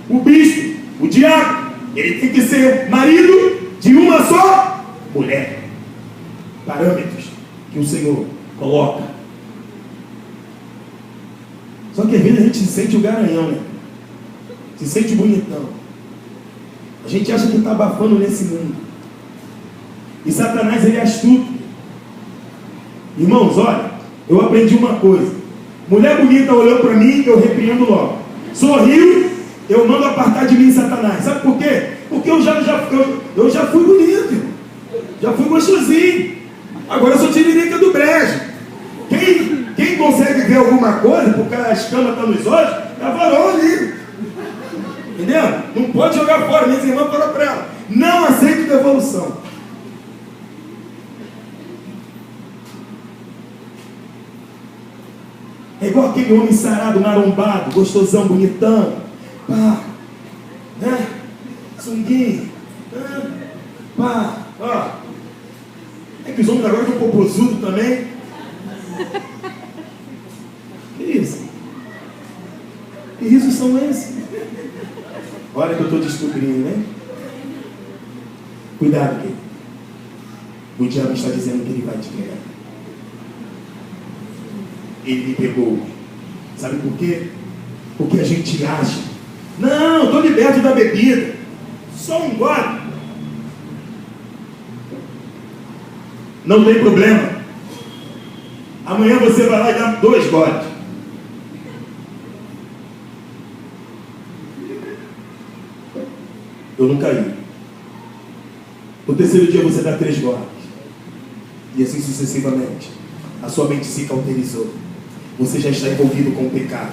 O bispo, o diabo, ele tem que ser marido de uma só mulher. Parâmetros que o Senhor coloca. Só que às vezes a gente se sente o garanhão, né? Se sente o bonitão. A gente acha que está abafando nesse mundo. E Satanás, ele é astuto. Irmãos, olha, eu aprendi uma coisa. Mulher bonita olhou para mim, eu repreendo logo. Sorriu, eu mando apartar de mim Satanás. Sabe por quê? Porque eu já fui bonito. Já fui gostosinho. Agora eu sou tiririca do brejo. Quem consegue ver alguma coisa, porque a escama está nos olhos, é varou ali. Entendeu? Não pode jogar fora. Minhas irmãs falaram para ela: não aceito devolução. É igual aquele homem sarado, marombado, gostosão, bonitão. Pá, né? Sunguinho. Pá, ó. É que os homens agora estão popozudos também. Que isso? Que risos são esses? Olha que eu estou descobrindo, né? Cuidado, querido. O diabo está dizendo que ele vai te pegar. Ele me pegou. Sabe por quê? Porque a gente acha: não, estou liberto da bebida. Só um gole. Não tem problema. Amanhã você vai lá e dá 2 goles. Eu não caí. No terceiro dia você dá 3 goles. E assim sucessivamente. A sua mente se cauterizou. Você já está envolvido com o pecado.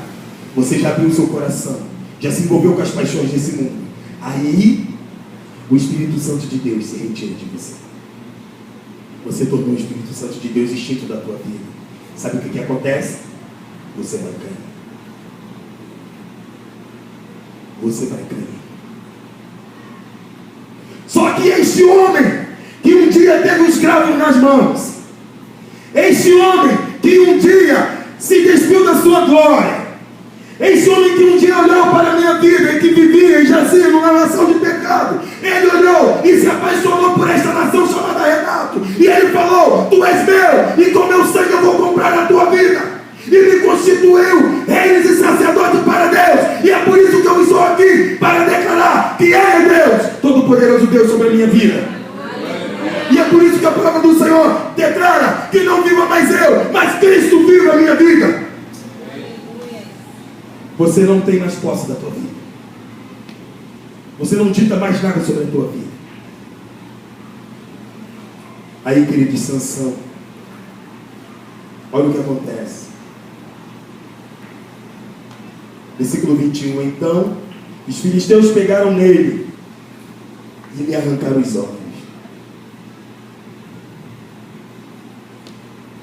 Você já abriu o seu coração. Já se envolveu com as paixões desse mundo. Aí, o Espírito Santo de Deus se retira de você. Você tornou o Espírito Santo de Deus instinto da tua vida. Sabe o que acontece? Você vai cair. Você vai cair. Só que este homem, que um dia dia teve um escravo nas mãos. Este homem que um dia se despiu da sua glória. Esse homem que um dia olhou para a minha vida e que vivia e jazia numa nação de pecado. Ele olhou e se apaixonou por esta nação chamada Renato. E ele falou: tu és meu e com meu sangue eu vou comprar a tua vida. E me constituiu reis e sacerdotes para Deus. E é por isso que eu estou aqui, para declarar que é Deus, Todo-Poderoso Deus, sobre a minha vida. E é por isso que a palavra do Senhor declara que não viva mais eu, mas Cristo vive a minha vida. Você não tem mais posse da tua vida. Você não dita mais nada sobre a tua vida. Aí, querido, Sansão, olha o que acontece. Versículo 21. Então, os filisteus pegaram nele e lhe arrancaram os olhos.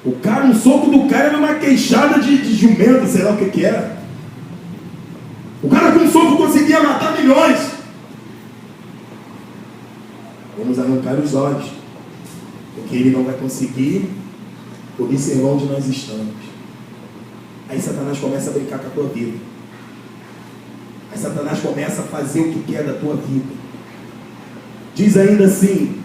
O cara, um soco do cara era uma queixada de jumento, sei lá o que era. O cara com um soco conseguia matar milhões. Vamos arrancar os olhos, porque ele não vai conseguir observar onde nós estamos. Aí Satanás começa a brincar com a tua vida. Aí Satanás começa a fazer o que quer da tua vida. Diz ainda assim: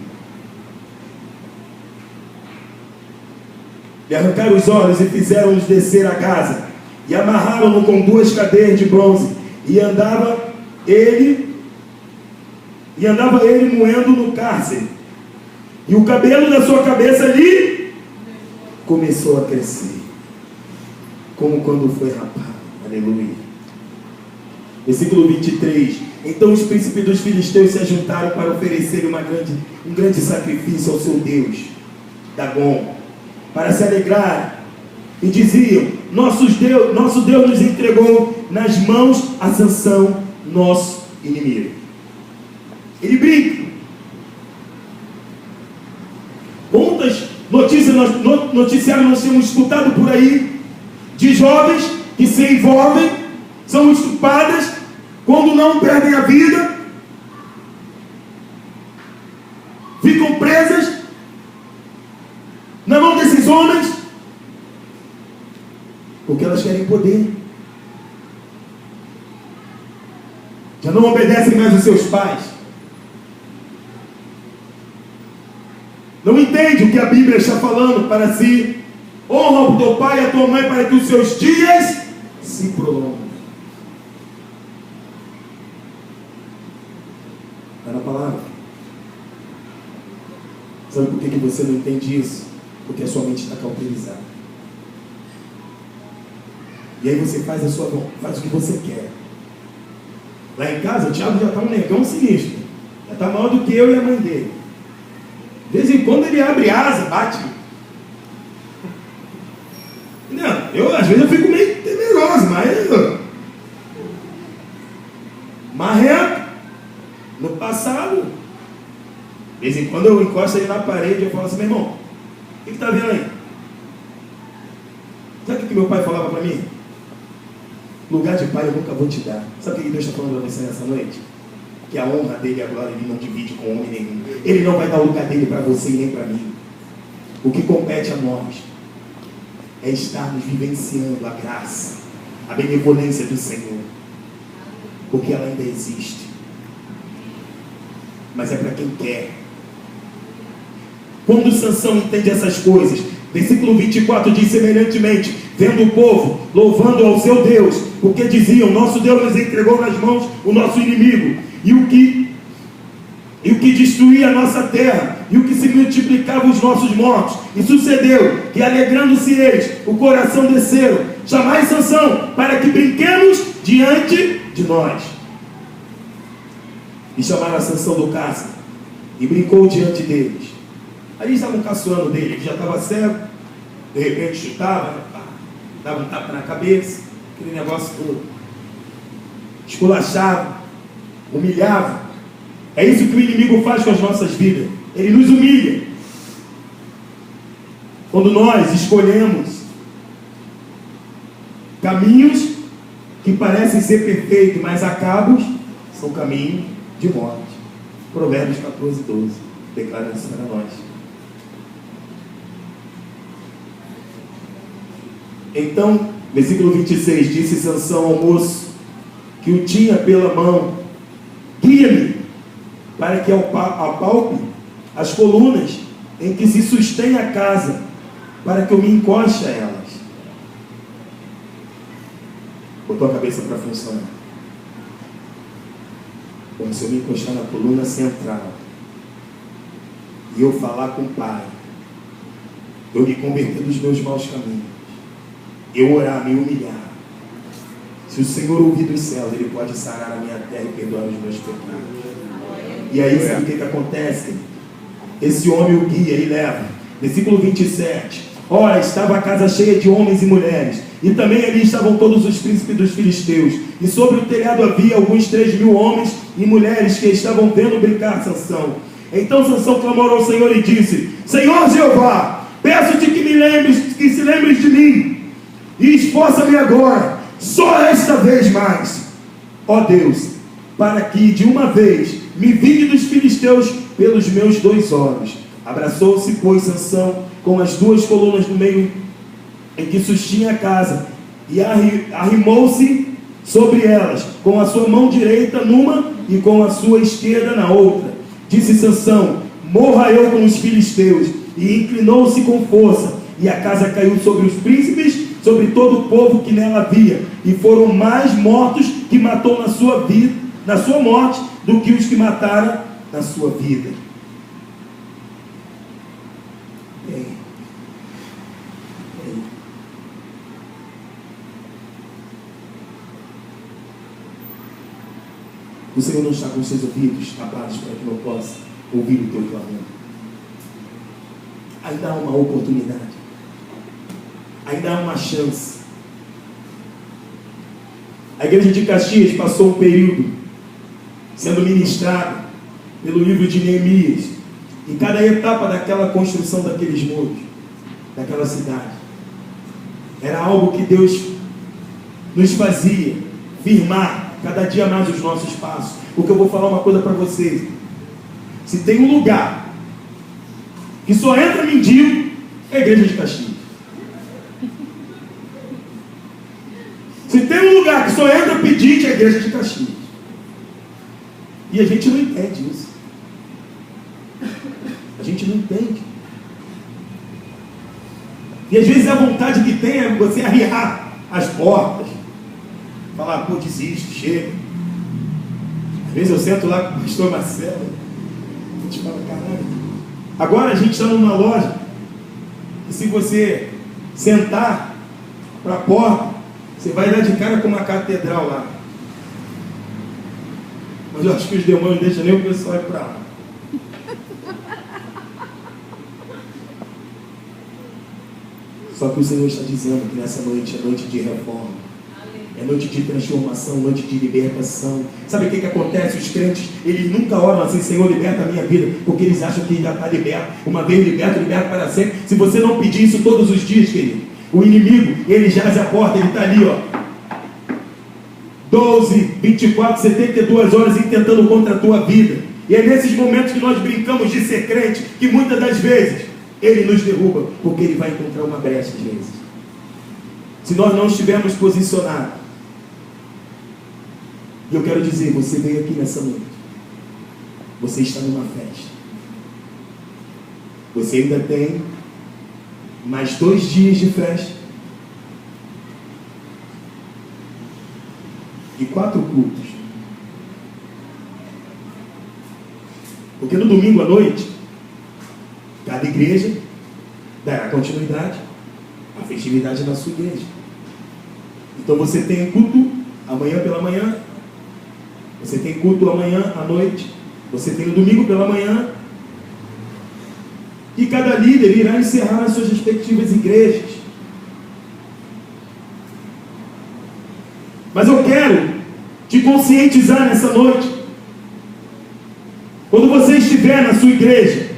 lhe arrancaram os olhos e fizeram-nos descer a casa, e amarraram-no com 2 cadeias de bronze, e andava ele moendo no cárcere, e o cabelo da sua cabeça ali começou a crescer, como quando foi rapado. Aleluia. Versículo 23. Então os príncipes dos filisteus se ajuntaram para oferecer um grande sacrifício ao seu Deus, Dagom, para se alegrar, e diziam: nosso Deus nos entregou nas mãos a Sansão, nosso inimigo. Ele brinca. Quantas noticiários nós temos escutado por aí de jovens que se envolvem, são estupradas, quando não perdem a vida, ficam presas na mão desses homens, porque elas querem poder. Já não obedecem mais os seus pais. Não entende o que a Bíblia está falando para si. Honra o teu pai e a tua mãe para que os seus dias se prolonguem. Está na palavra. Sabe por que você não entende isso? Porque a sua mente está cauterizada. E aí você faz faz o que você quer. Lá em casa, o Thiago já está um negão sinistro. Já está maior do que eu e a mãe dele. De vez em quando ele abre asa, bate. Não, às vezes eu fico meio temeroso, mas marrento. No passado, de vez em quando eu encosto ele na parede e eu falo assim: meu irmão, o que está vendo aí? Sabe o que meu pai falava para mim? Lugar de pai eu nunca vou te dar. Sabe o que Deus está falando para você nessa noite? Que a honra dele e a glória ele não divide com homem nenhum. Ele não vai dar o lugar dele para você e nem para mim. O que compete a nós é estarmos vivenciando a graça, a benevolência do Senhor, porque ela ainda existe, mas é para quem quer. Quando Sansão entende essas coisas, versículo 24 diz: semelhantemente, vendo o povo louvando ao seu Deus, porque diziam: nosso Deus nos entregou nas mãos o nosso inimigo, e o que destruía a nossa terra, e o que se multiplicava os nossos mortos. E sucedeu que, alegrando-se eles, o coração desceram: chamai Sansão, para que brinquemos diante de nós. E chamaram a Sansão do cárcere, e brincou diante deles. Aí estavam caçoando dele, ele já estava cego, de repente chutava, dava um tapa na cabeça, aquele negócio todo, esculachava, humilhava. É isso que o inimigo faz com as nossas vidas. Ele nos humilha. Quando nós escolhemos caminhos que parecem ser perfeitos, mas acabos são caminhos de morte. Provérbios 14:12 declara isso para nós. Então, versículo 26, disse Sansão ao moço que o tinha pela mão: guia-me, para que apalpe as colunas em que se sustém a casa, para que eu me encoste a elas. Botou a cabeça para funcionar. Como se eu me encostar na coluna central e eu falar com o Pai, eu me converter dos meus maus caminhos, eu orar, me humilhar. Se o Senhor ouvir dos céus, Ele pode sarar a minha terra e perdoar os meus pecados. E aí, sabe o que acontece? Esse homem o guia e leva. Versículo 27. Ora, estava a casa cheia de homens e mulheres, e também ali estavam todos os príncipes dos filisteus. E sobre o telhado havia alguns 3.000 homens e mulheres que estavam vendo brincar Sansão. Então Sansão clamou ao Senhor e disse: Senhor Jeová, peço-te que se lembres de mim, e esforça-me agora, só esta vez mais, ó Deus, para que de uma vez me vingue dos filisteus pelos meus 2 olhos. Abraçou-se, pois, Sansão com as 2 colunas no meio em que sustinha a casa, e arrimou-se sobre elas, com a sua mão direita numa e com a sua esquerda na outra. Disse Sansão: morra eu com os filisteus. E inclinou-se com força, e a casa caiu sobre os príncipes, sobre todo o povo que nela havia, e foram mais mortos que matou na sua vida, na sua morte, do que os que mataram na sua vida. O Senhor não está com os seus ouvidos tapados para que não possa ouvir o teu clamor. Ainda há uma oportunidade. Ainda há uma chance. A igreja de Caxias passou um período sendo ministrada pelo livro de Neemias. Em cada etapa daquela construção daqueles muros, daquela cidade, era algo que Deus nos fazia firmar cada dia mais os nossos passos. Porque eu vou falar uma coisa para vocês: se tem um lugar que só entra mendigo, é a igreja de Caxias. Se tem um lugar que só entra pedinte, é a igreja de Caxias. E a gente não entende isso. A gente não entende. E às vezes a vontade que tem é você arriar as portas, falar: pô, desiste, chega. Às vezes eu sento lá com o pastor Marcelo, a gente fala: caralho. Agora a gente está numa loja, e se você sentar para a porta, você vai dar de cara com uma catedral lá. Mas eu acho que os demônios não deixam nem o pessoal ir para lá. Só que o Senhor está dizendo que nessa noite é noite de reforma. É noite de transformação, noite de libertação. Sabe o que acontece? Os crentes, eles nunca oram assim: Senhor, liberta a minha vida, porque eles acham que já está liberto. Uma vez liberto, liberto para sempre. Se você não pedir isso todos os dias, querido, o inimigo, ele jaz a porta, ele está ali, ó, 12, 24, 72 horas intentando contra a tua vida. E é nesses momentos que nós brincamos de ser crente, que muitas das vezes ele nos derruba, porque ele vai encontrar uma brecha às vezes. Se nós não estivermos posicionados. E eu quero dizer, você veio aqui nessa noite, você está numa festa, você ainda tem mais 2 dias de festa e 4 cultos. Porque no domingo à noite, cada igreja dará continuidade à festividade da sua igreja. Então você tem culto amanhã pela manhã, você tem culto amanhã à noite, você tem no domingo pela manhã, e cada líder irá encerrar as suas respectivas igrejas. Mas eu quero te conscientizar nessa noite, quando você estiver na sua igreja,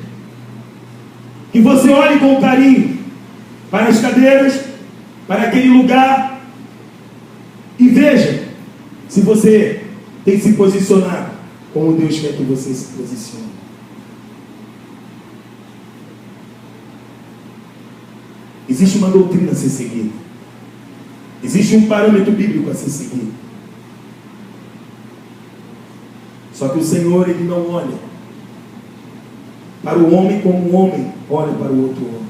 que você olhe com carinho para as cadeiras, para aquele lugar, e veja se você tem se posicionado como Deus quer que você se posicione. Existe uma doutrina a ser seguida. Existe um parâmetro bíblico a se seguir. Só que o Senhor, Ele não olha para o homem como um homem olha para o outro homem.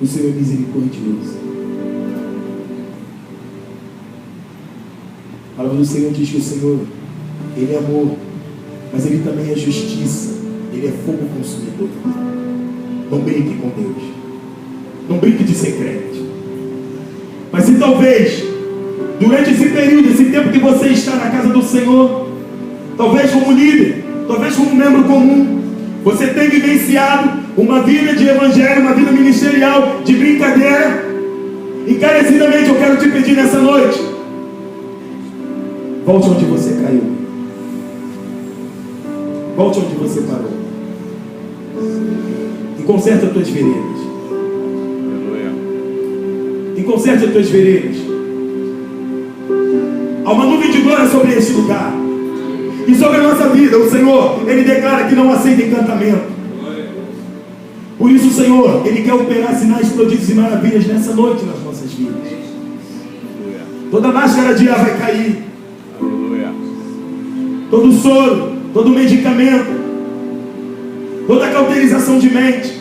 O Senhor é misericordioso. A palavra do Senhor diz que o Senhor, Ele é amor, mas Ele também é justiça. Ele é fogo consumidor. Não brinque com Deus. Não brinque de ser crente. Mas se talvez, durante esse período, esse tempo que você está na casa do Senhor, talvez como líder, talvez como membro comum, você tenha vivenciado uma vida de evangelho, uma vida ministerial, de brincadeira, encarecidamente eu quero te pedir nessa noite, volte onde você caiu. Volte onde você parou. E conserte as tuas veredas. E conserte as tuas veredas. Há uma nuvem de glória sobre este lugar. E sobre a nossa vida, o Senhor, Ele declara que não aceita encantamento. Por isso o Senhor, Ele quer operar sinais, prodígios e maravilhas nessa noite nas nossas vidas. Toda máscara de ar vai cair. Todo soro, todo medicamento, toda cauterização de mente.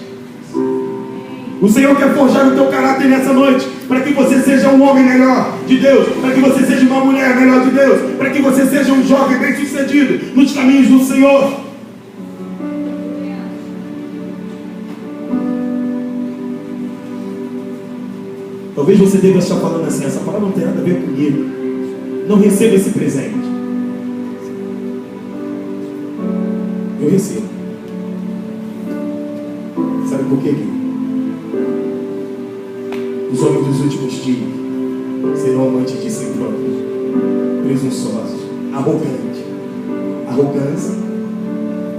O Senhor quer forjar o teu caráter nessa noite, para que você seja um homem melhor de Deus, para que você seja uma mulher melhor de Deus, para que você seja um jovem bem-sucedido nos caminhos do Senhor. Talvez você deva estar falando assim: essa palavra não tem nada a ver comigo, não receba esse presente. Eu recebo. Sabe por quê, querido? Os homens dos últimos dias serão amantes de si próprios, presunçosos, arrogantes. Arrogância,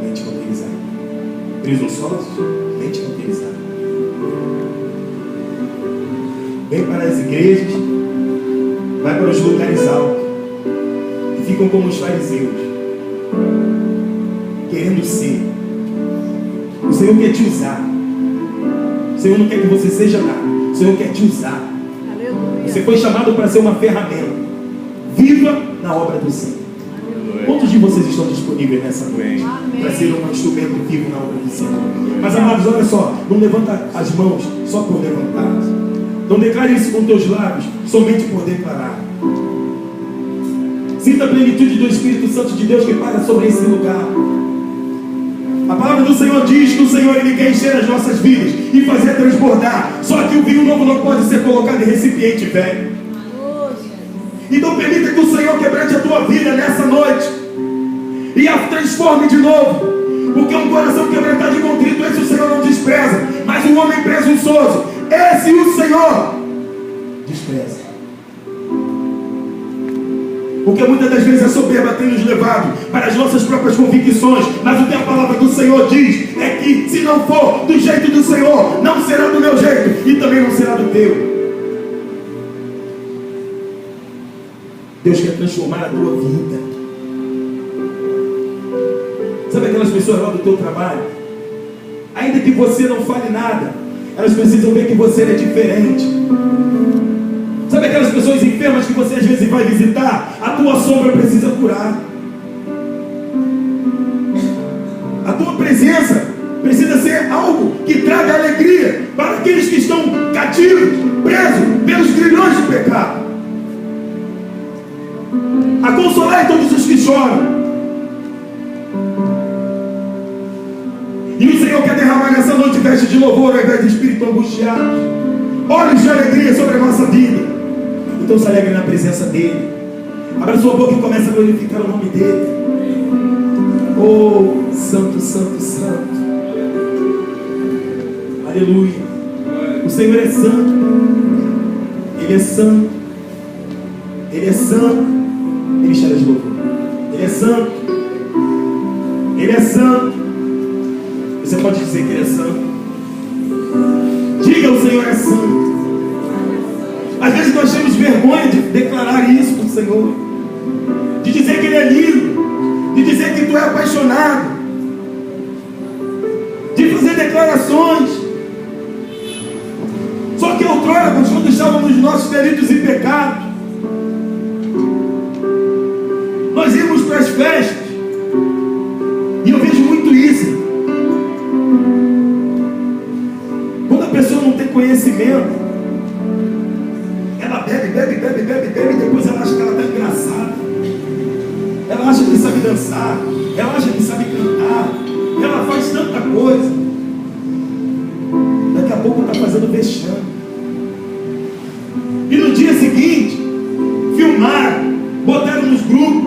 mente cauterizada. Presunçosos, mente cauterizada. Vem para as igrejas, vai para os lugares altos e ficam como os fariseus, querendo ser. O Senhor quer te usar. O Senhor não quer que você seja nada. O Senhor quer te usar. Aleluia. Você foi chamado para ser uma ferramenta. Viva na obra do Senhor. Aleluia. Quantos de vocês estão disponíveis nessa noite para ser um instrumento vivo na obra do Senhor? Mas amados, olha só, não levanta as mãos só por levantar. Não declare isso com teus lábios, somente por declarar. Sinta a plenitude do Espírito Santo de Deus que paira sobre esse lugar. A palavra do Senhor diz que o Senhor, Ele quer encher as nossas vidas e fazer transbordar. Só que o vinho novo não pode ser colocado em recipiente velho. Então permita que o Senhor quebrante a tua vida nessa noite e a transforme de novo. Porque um coração quebrantado e contrito, esse o Senhor não despreza. Mas um homem presunçoso, esse o Senhor despreza. Porque muitas das vezes a soberba tem nos levado para as nossas próprias convicções. Mas o que a palavra do Senhor diz é que se não for do jeito do Senhor, não será do meu jeito e também não será do teu. Deus quer transformar a tua vida. Sabe aquelas pessoas lá do teu trabalho? Ainda que você não fale nada, elas precisam ver que você é diferente. Sabe aquelas pessoas enfermas que você às vezes vai visitar? A tua sombra precisa curar. A tua presença precisa ser algo que traga alegria para aqueles que estão cativos, presos pelos grilhões do pecado. A consolar todos os que choram. E o Senhor quer derramar nessa noite veste de louvor ao invés de espírito angustiado. Olhos de alegria sobre a nossa vida. Então se alegre na presença dEle. Abra sua boca e comece a glorificar o nome dEle. Oh, Santo, Santo, Santo. Aleluia. O Senhor é santo. Ele é santo. Ele é santo. Ele está de louvor. Ele é santo. Ele é santo. Você pode dizer que Ele é santo. Diga: o Senhor é santo. Às vezes nós temos vergonha de declarar isso para o Senhor, de dizer que Ele é lindo, de dizer que Tu é apaixonado, de fazer declarações. estávamos nos nossos delitos e pecados. Nós íamos para as festas. E eu vejo muito isso. Quando a pessoa não tem conhecimento, ela bebe, e depois ela acha que ela está engraçada. Ela acha que sabe dançar. Ela acha que sabe cantar. Ela faz tanta coisa. Daqui a pouco está fazendo vexame. E no dia seguinte, filmaram, botaram nos grupos,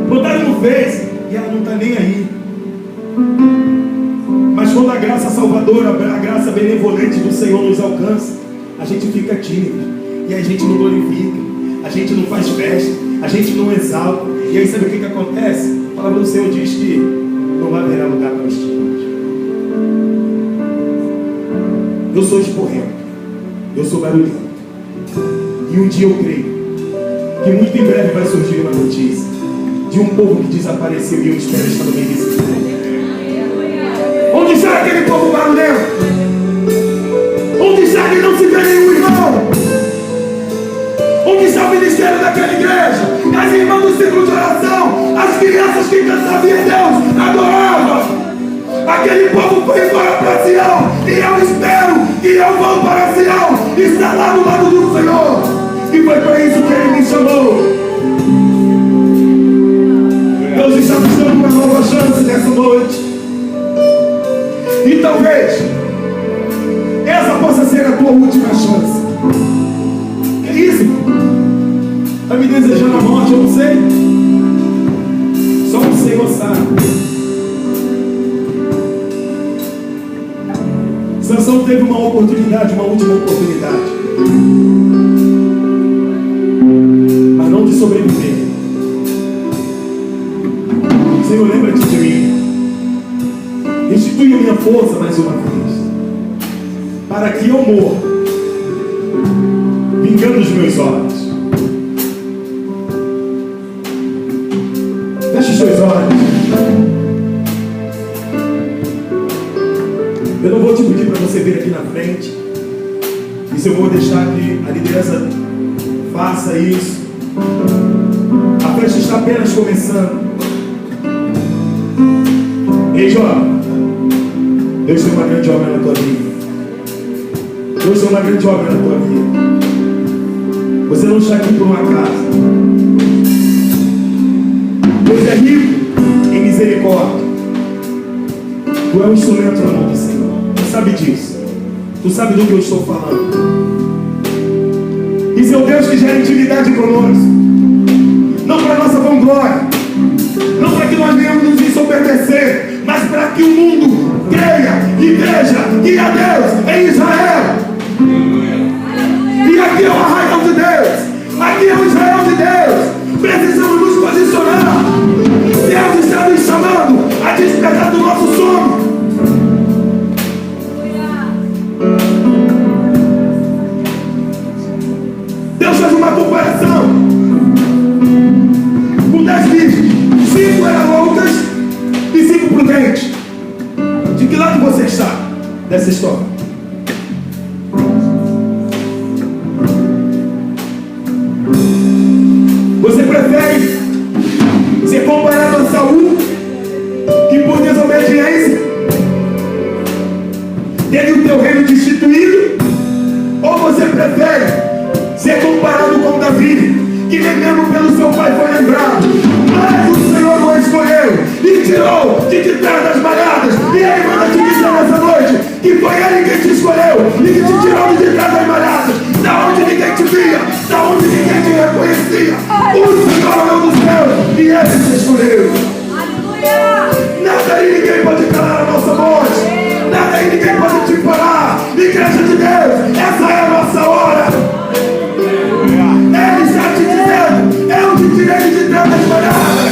botaram no Face, e ela não está nem aí. Mas quando a graça salvadora, a graça benevolente do Senhor nos alcança, a gente fica tímido, e a gente não glorifica, a gente não faz festa, a gente não exalta. E aí sabe o que acontece? A palavra do Senhor diz que não vai haver lugar para os tímidos. Eu sou esporrento, eu sou barulhento. E um dia eu creio que muito em breve vai surgir uma notícia de um povo que desapareceu, e eu espero estar no meio desse povo. Onde está aquele povo barulhento? Onde está que não se vê nenhum irmão? Onde está o ministério daquela igreja? As irmãs do ciclo de oração, as crianças que cantavam a Deus, adoravam. Aquele povo foi embora para Sião, e eu espero que eu vou para Sião, estar lá do lado do Senhor. E foi para isso que Ele me chamou. Deus está nos dando uma nova chance nessa noite. E talvez essa possa ser a tua última chance. É isso? Está me desejando a morte? Eu não sei. Só o Senhor sabe. Sansão teve uma oportunidade, uma última oportunidade, mas não de sobreviver. Senhor, lembra-te de mim. Restitui a minha força mais uma vez, para que eu morra, vingando os meus olhos. Feche os seus olhos. Eu não vou te pedir para você vir aqui na frente. Isso eu vou deixar que a liderança faça isso. A festa está apenas começando. Ei, Jó, Deus tem uma grande obra na tua vida. Deus tem uma grande obra na tua vida. Você não está aqui por um acaso. Deus é rico em misericórdia. Tu é um instrumento na mão do Senhor. Tu sabe disso. Tu sabe do que eu estou falando. E seu Deus que gera intimidade conosco, não para nossa vanglória, não para que nós venhamos nos ensoberbecer, mas para que o mundo creia e veja que há Deus em Israel. E aqui é o arraial de Deus, aqui é o Israel de Deus. Precisamos nos posicionar. Deus está nos chamando a despertar do nosso sono. Deus faz uma comparação com 10 bichos. 5 eram loucas e 5 prudentes. De que lado você está dessa história? Você prefere ser comparado a Saul, que por desobediência teve o teu reino destituído? Ou você prefere ser comparado com Davi, que nem mesmo pelo seu pai foi lembrado, mas o Senhor o escolheu e tirou de trás das malhadas? E Ele manda te dizer nessa noite que foi Ele quem te escolheu e que te tirou de trás das malhadas, da onde ninguém te via, da onde ninguém te reconhecia. O Senhor é o dos céus e Ele te escolheu. Nada e ninguém pode calar a nossa voz, nada e ninguém pode te parar. Igreja de Deus, essa é a nossa hora. Ele está te dizendo, eu te tirei de trás das malhadas.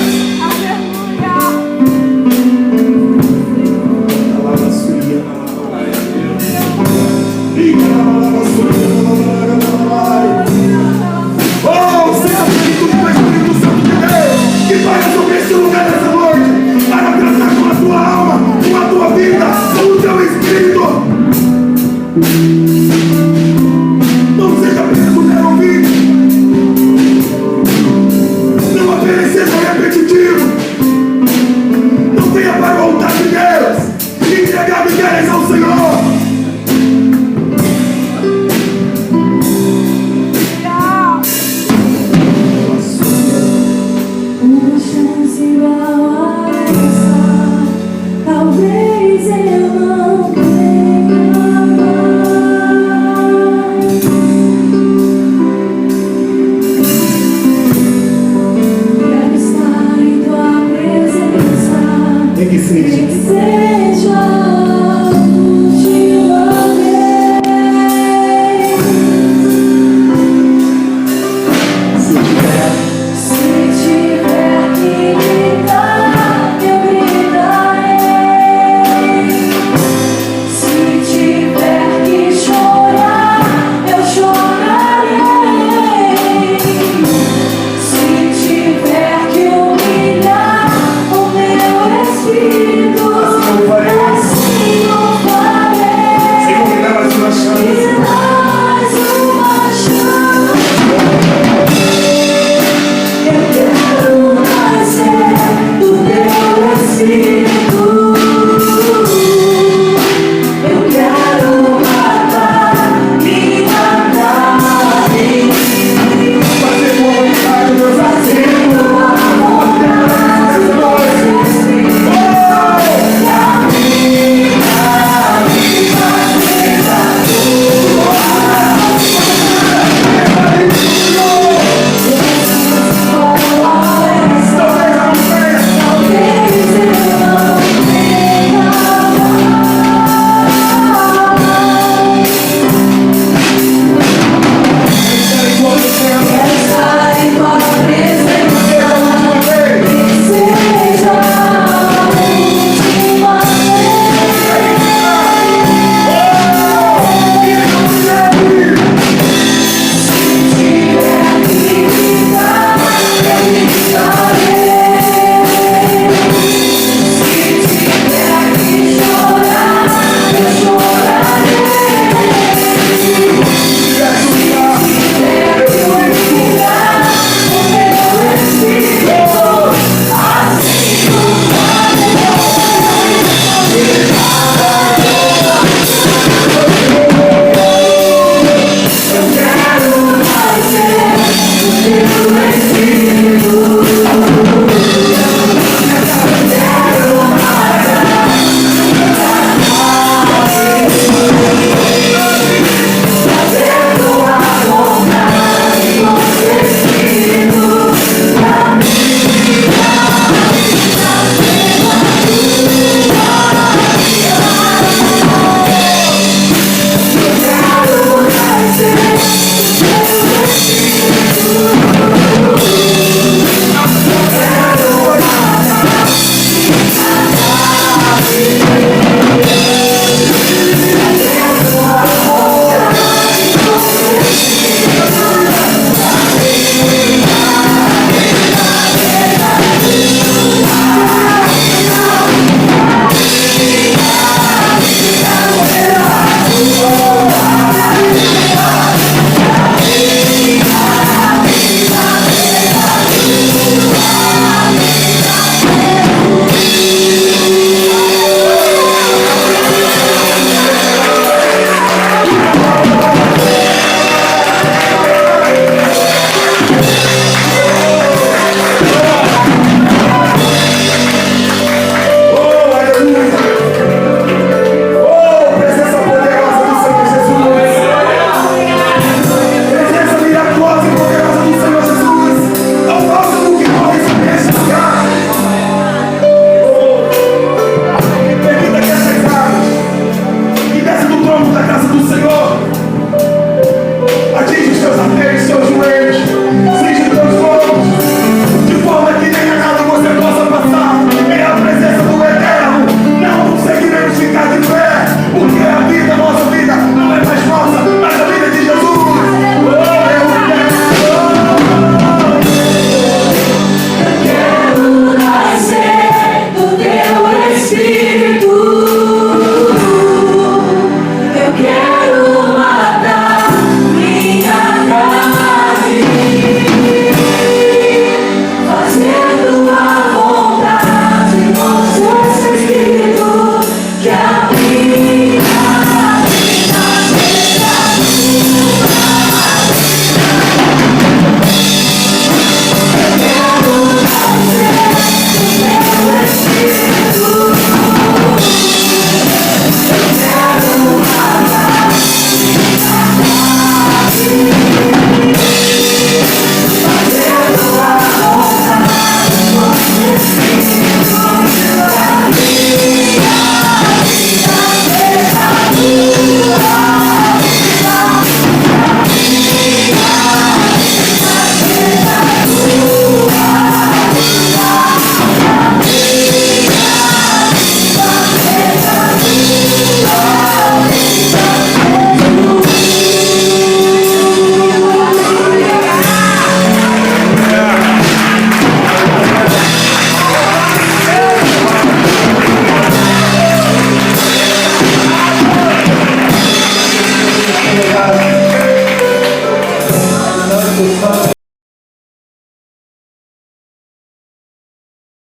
Oh, Senhor, Espírito Santo de Deus, que vai sobre esse lugar nessa noite, para tratar com a tua alma